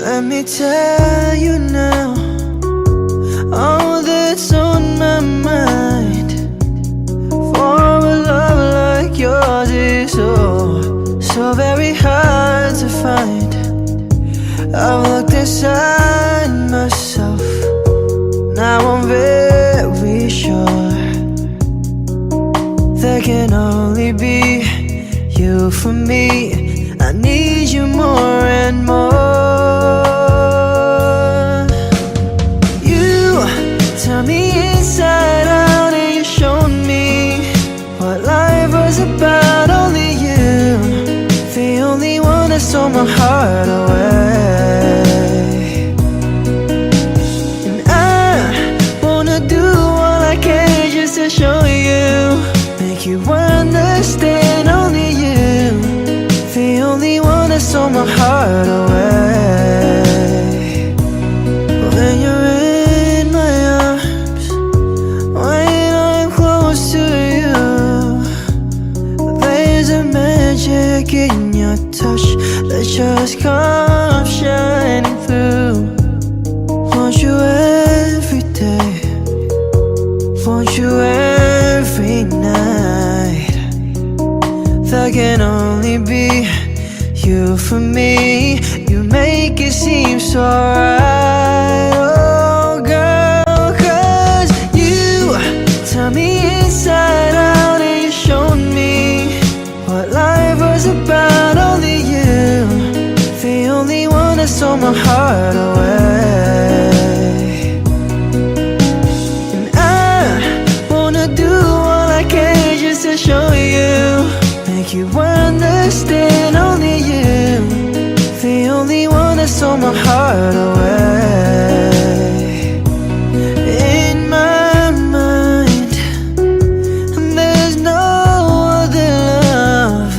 [SPEAKER 8] Let me tell you now, all that's on my mind. For a love like yours is so very hard to find. I've looked inside myself, now I'm very sure there can only be you for me. I need you more and more. Turn me inside out and you showed me what life was about. Only you, the only one that stole my heart away. And I wanna do all I can just to show you, make you understand. Only you, the only one that stole my heart away. When you're in my arms, when I'm close to you, there's a magic in your touch.
[SPEAKER 4] me. You make it seem so right, oh girl, 'cause you turn me inside out and you showed me what life was about. Only you, the only one that stole my heart away. And I wanna do all I can just to show you, make you understand. Only you, the only one that stole my heart away. In my mind, there's no other love.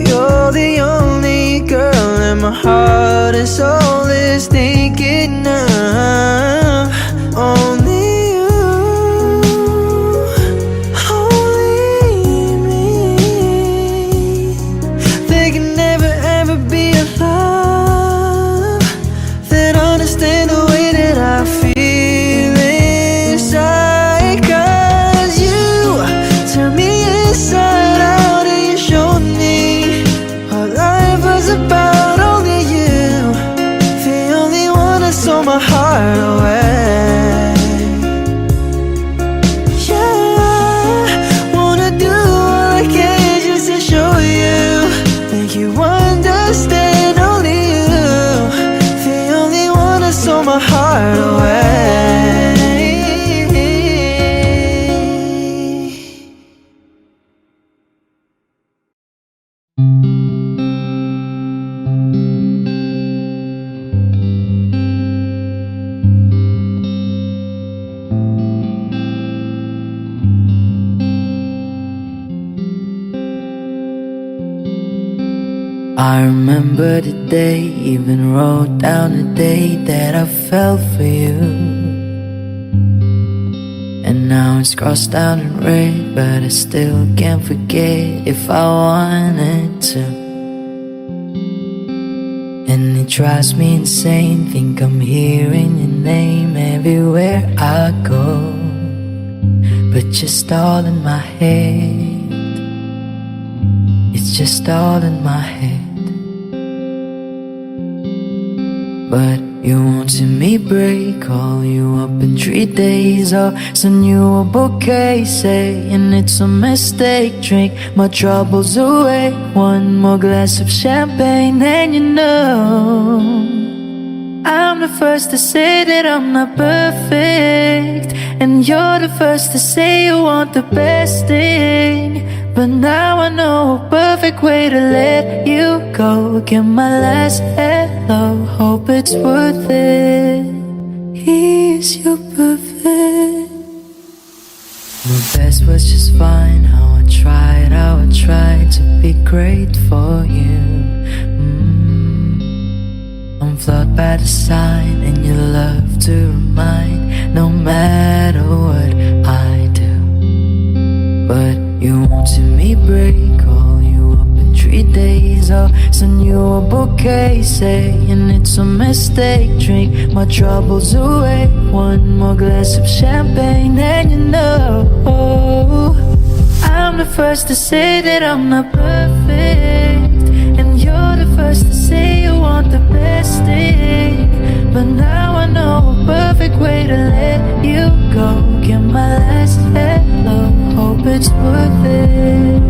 [SPEAKER 4] You're the only girl that my heart and soul is thinking of. Only you, only me. There can never ever be a love that understand the way that I feel inside. 'Cause you turn me inside out and you showed me what life was about. Only you, the only one that stole my heart away. Yeah, wanna do all I can just to show you, make you understand. Only you, the only one that stole my heart away.
[SPEAKER 3] I remember the day, even wrote down the day that I fell for you. And now it's crossed out in red, but I still can't forget if I wanted to. And it drives me insane, think I'm hearing your name everywhere I go, but just all in my head. It's just all in my head. But you won't see me break, call you up in 3 days, or send you a bouquet saying it's a mistake. Drink my troubles away, one more glass of champagne, and you know I'm the first to say that I'm not perfect, and you're the first to say you want the best thing. But now I know a perfect way to let you go. Get my last hello, hope it's worth it. Is you perfect? My best was just fine, how I tried to be great for you. I'm flawed by design, and you love to remind, no matter what I do. But you won't see me break, call you up in 3 days, or send you a bouquet saying it's a mistake. Drink my troubles away, one more glass of champagne, and you know I'm the first to say that I'm not perfect, and you're the first to say you want the best thing. But now I know a perfect way to let you go. Get my last hello, hope it's worth it.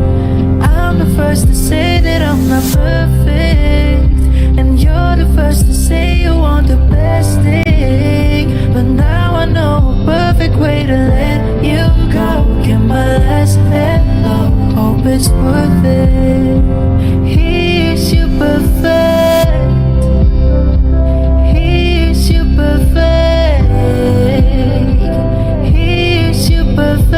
[SPEAKER 3] I'm the first to say that I'm not perfect, and you're the first to say you want the best thing. But now I know a perfect way to let you go. Get my last hello, hope it's worth it. Here's you perfect, here's you perfect, here's you perfect.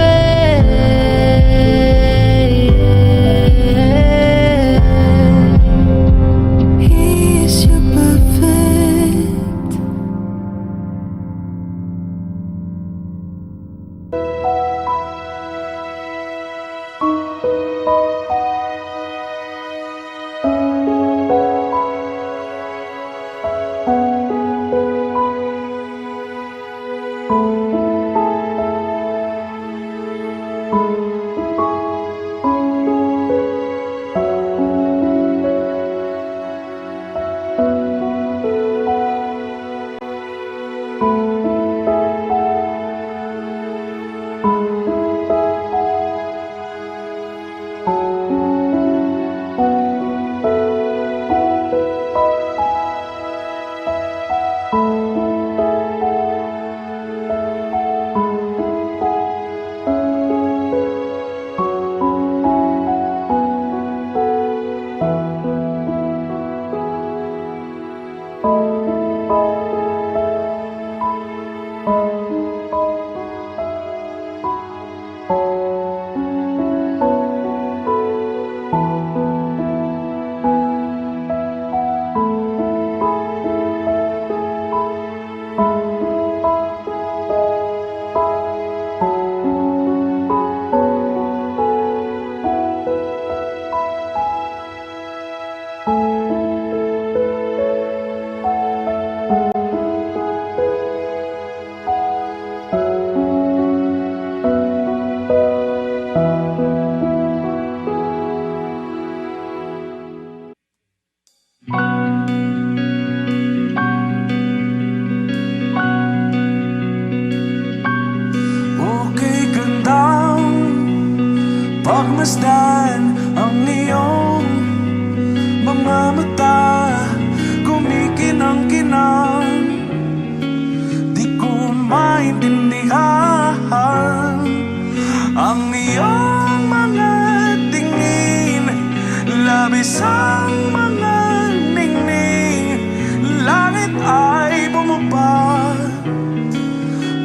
[SPEAKER 6] pa,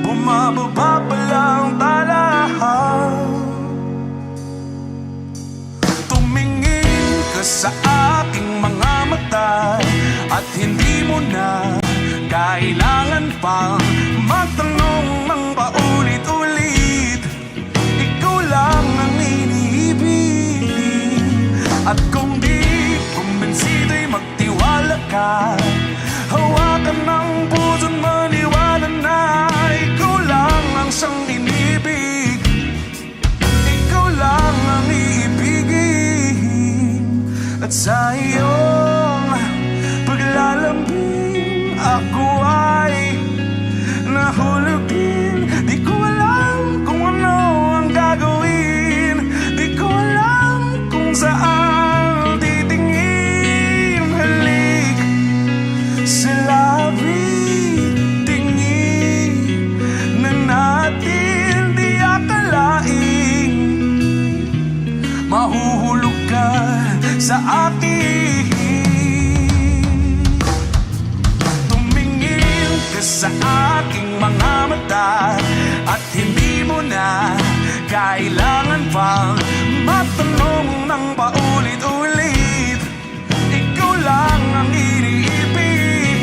[SPEAKER 6] bumababa pa lang talahan. Tumingin ka sa aking mga mata at hindi mo na kailangan pang magtanong ng paulit-ulit. Ikaw lang ang iniibig. At kung di kumbinsido'y magtiwala ka, hawakan ng puso't maniwala na ikaw lang ang siyang inibig. Ikaw lang ang iibigin. At sa iyong paglalambing ako ay nahulog din. Di ko alam kung ano ang gagawin. Di ko alam kung saan titingin. Halik sa labi, tingin na natin di akalain. Mahuhulog ka sa akin. Tumingin ka sa aking mga mata at hindi mo na kailangan pang matanong ng paulit-ulit. Ikaw lang ang iniibig.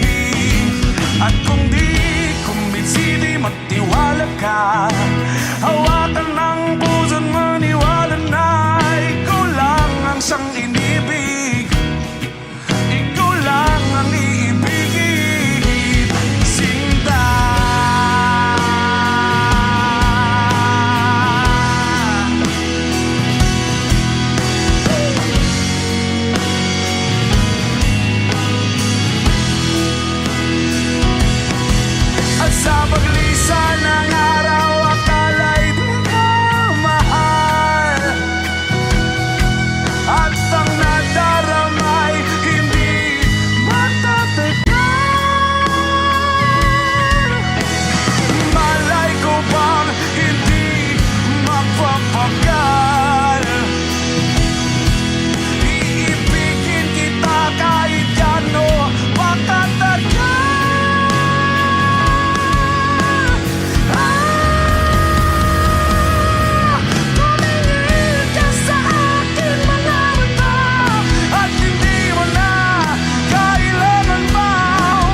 [SPEAKER 6] At kung di kumbinsido'y magtiwala ka, hawakan ng puso't maniwala na ikaw lang ang siyang inibig. Ikaw lang ang iibigin. Sinta. At sa paglisan ng araw, akala'y di ka mahal. At ang nadaramay hindi matatagal. Malay ko bang hindi mapapagal. Iibigin kita kahit gano pakatagal. Tumingin ka sa aking mga mata at hindi mo na kailangan pa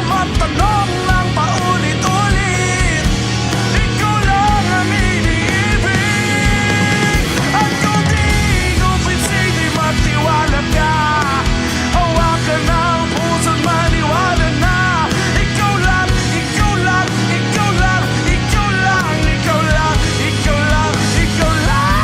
[SPEAKER 6] magtanong ng paulit-ulit. Ikaw lang ang iniibig. At kung di kumbinsido'y magtiwala ka, hawakan ng puso't maniwala na ikaw lang, ikaw lang, ikaw lang, ikaw lang, ikaw lang, ikaw lang, ikaw lang.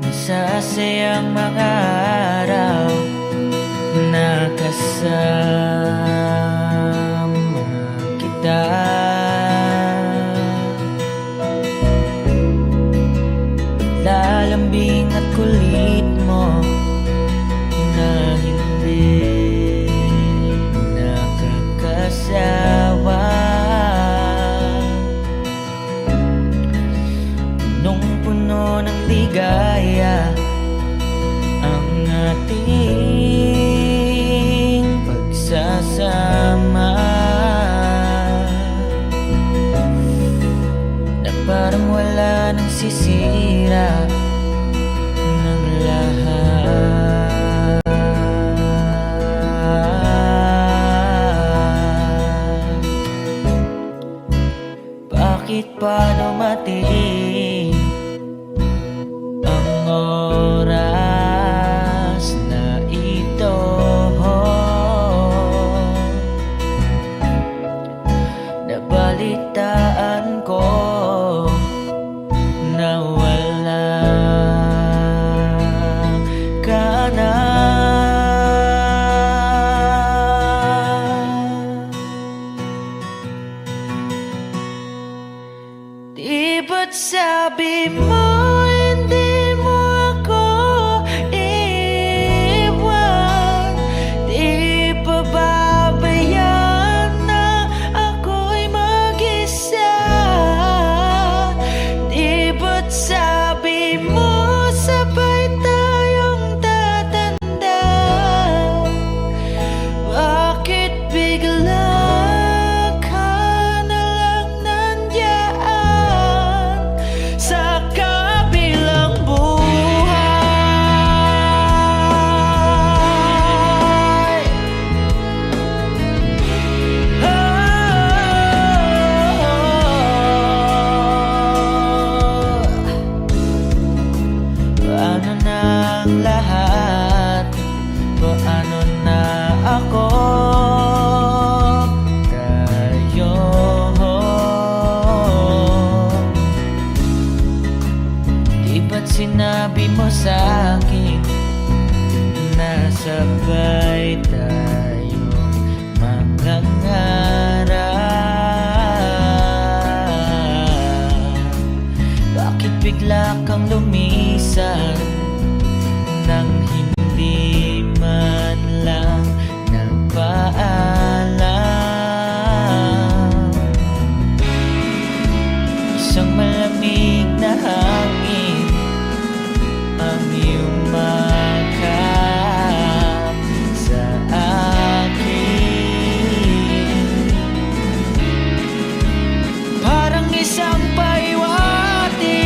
[SPEAKER 3] Masasayang mga araw na kasama kita. Lalambing at kulit mo na hindi nakakasawa. Punong-puno ng ligaya ang ating pagsasama.
[SPEAKER 8] sabay tayong mangangarap. Bakit bigla kang lumisan nang hindi man lang nagpaalam? Isang malamig na hangin ang iyong makap sa akin, parang isang paiwatig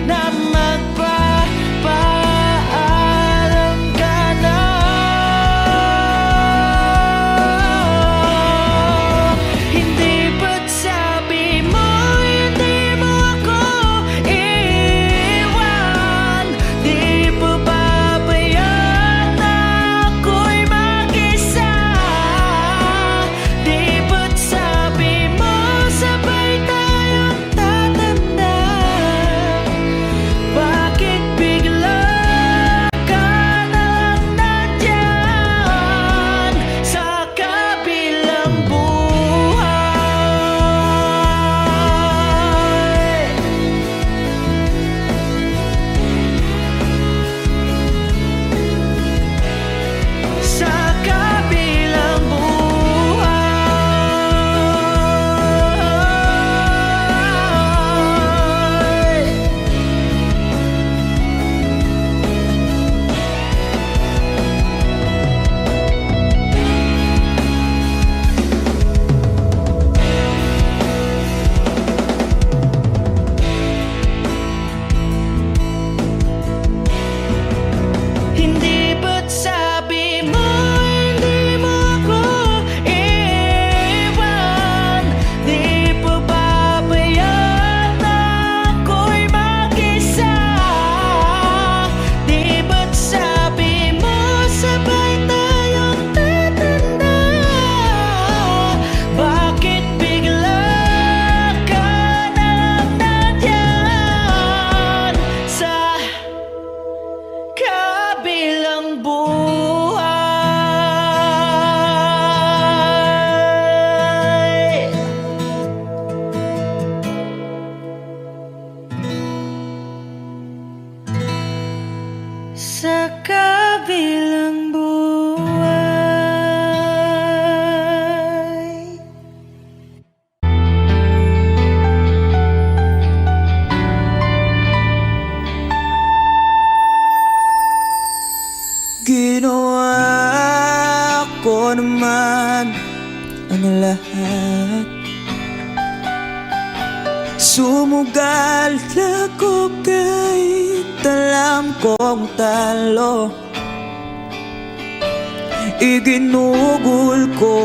[SPEAKER 8] na magpapaalam ka na. Hindi ba't sabi mo hindi mo ako iiwan? Di pa babayaan na ako'y mag-isa? Di ba't sabi mo sabay tayong tatanda? Bakit bigla ka na lang nandyan sa kabilang buhay? Sa kabilang buhay. Hindi ba't sabi mo hindi mo ako iiwan? Di pa babayaan na ako'y mag-isa? Di ba't sabi mo sabay tayong tatanda? Bakit bigla ka na lang nandyan sa kabilang buhay? Sa kabilang buhay. Ginawa ko naman ang lahat. Sumugal ako kahit alam kong talo. Iginugol ko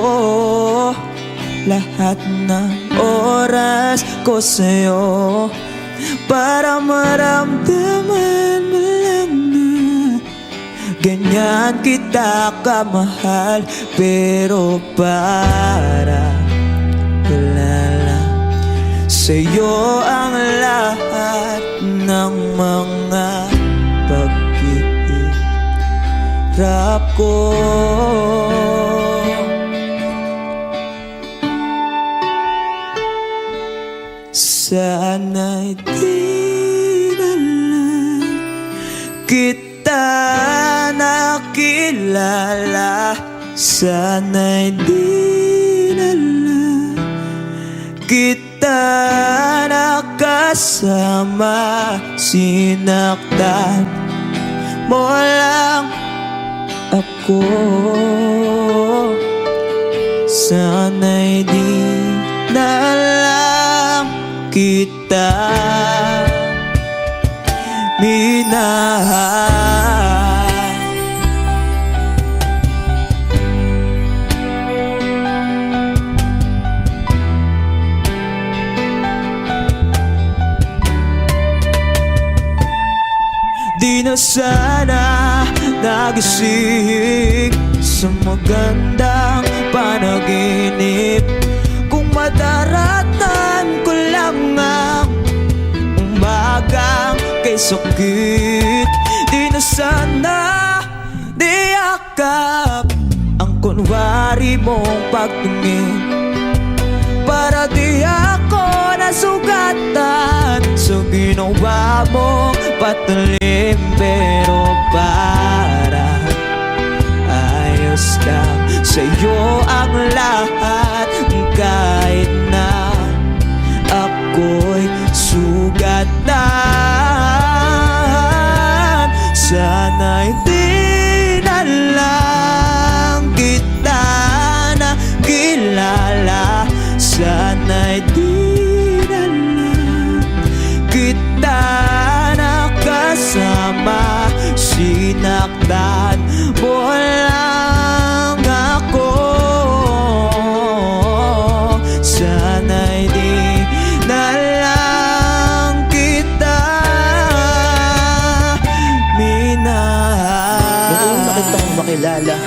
[SPEAKER 8] lahat ng oras ko sa'yo para maramdaman mo lang na ganyan kita kamahal. Pero para kilala sa'yo ang lahat ng mga paghihirap ko. Sana'y di na lang kita nakilala. Sana'y di na lang kita nakasama. Sinaktan mo lang ako. Sana'y di na lang kita minahal. Di na sana nagising sa magandang panaginip kung madaratan ko lang ang umagang kay sakit. Di na sana di ako
[SPEAKER 2] yakap, ang kunwari mong pagtingin, para di ako nasugatan sa ginawa mong patalim. Pero para ayos lang sa'yo ang lahat, kahit na ako'y sugatan. Sana'y di na lang kita nakilala, sana'y di na lang kita nakasama. Sinaktan mo lang ako, sana'y di na lang kita minahal.
[SPEAKER 6] Noong nakita kong makilala,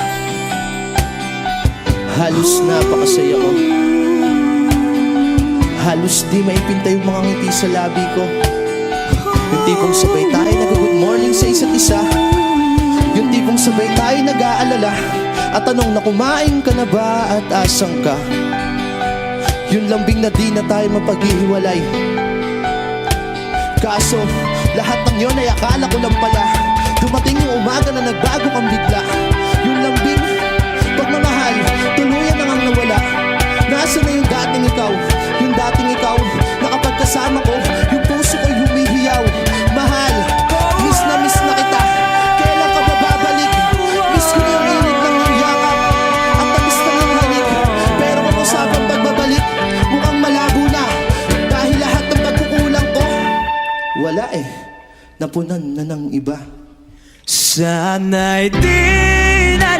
[SPEAKER 6] halos napakasaya ko. Halos di maipinta yung mga ngiti sa labi ko. Yung tipong sabay tayo nag-good morning sa isa't isa. Yung tipong sabay tayo nag-aalala at tanong na kumain ka na ba at asang ka. Yung lambing na di na tayo mapaghihiwalay. Kaso lahat ng yun ay akala ko lang pala. Dumating yung umaga na nagbago kang bigla. Yung lambing, pagmamahal, tuluyan na ngang nawala. Nasaan na yung dating ikaw? Yung dating ikaw na kapag kasama ko, yung puso ko'y humihiyaw. Mahal, miss na kita. Kailan ka ba babalik? Miss ko na yung init ng iyong yakap at tamis na ng halik. Pero kung usapang pagbabalik, mukhang malabo na. Dahil lahat ng pagkukulang ko, wala eh, napunan na ng iba.
[SPEAKER 2] Sana'y di na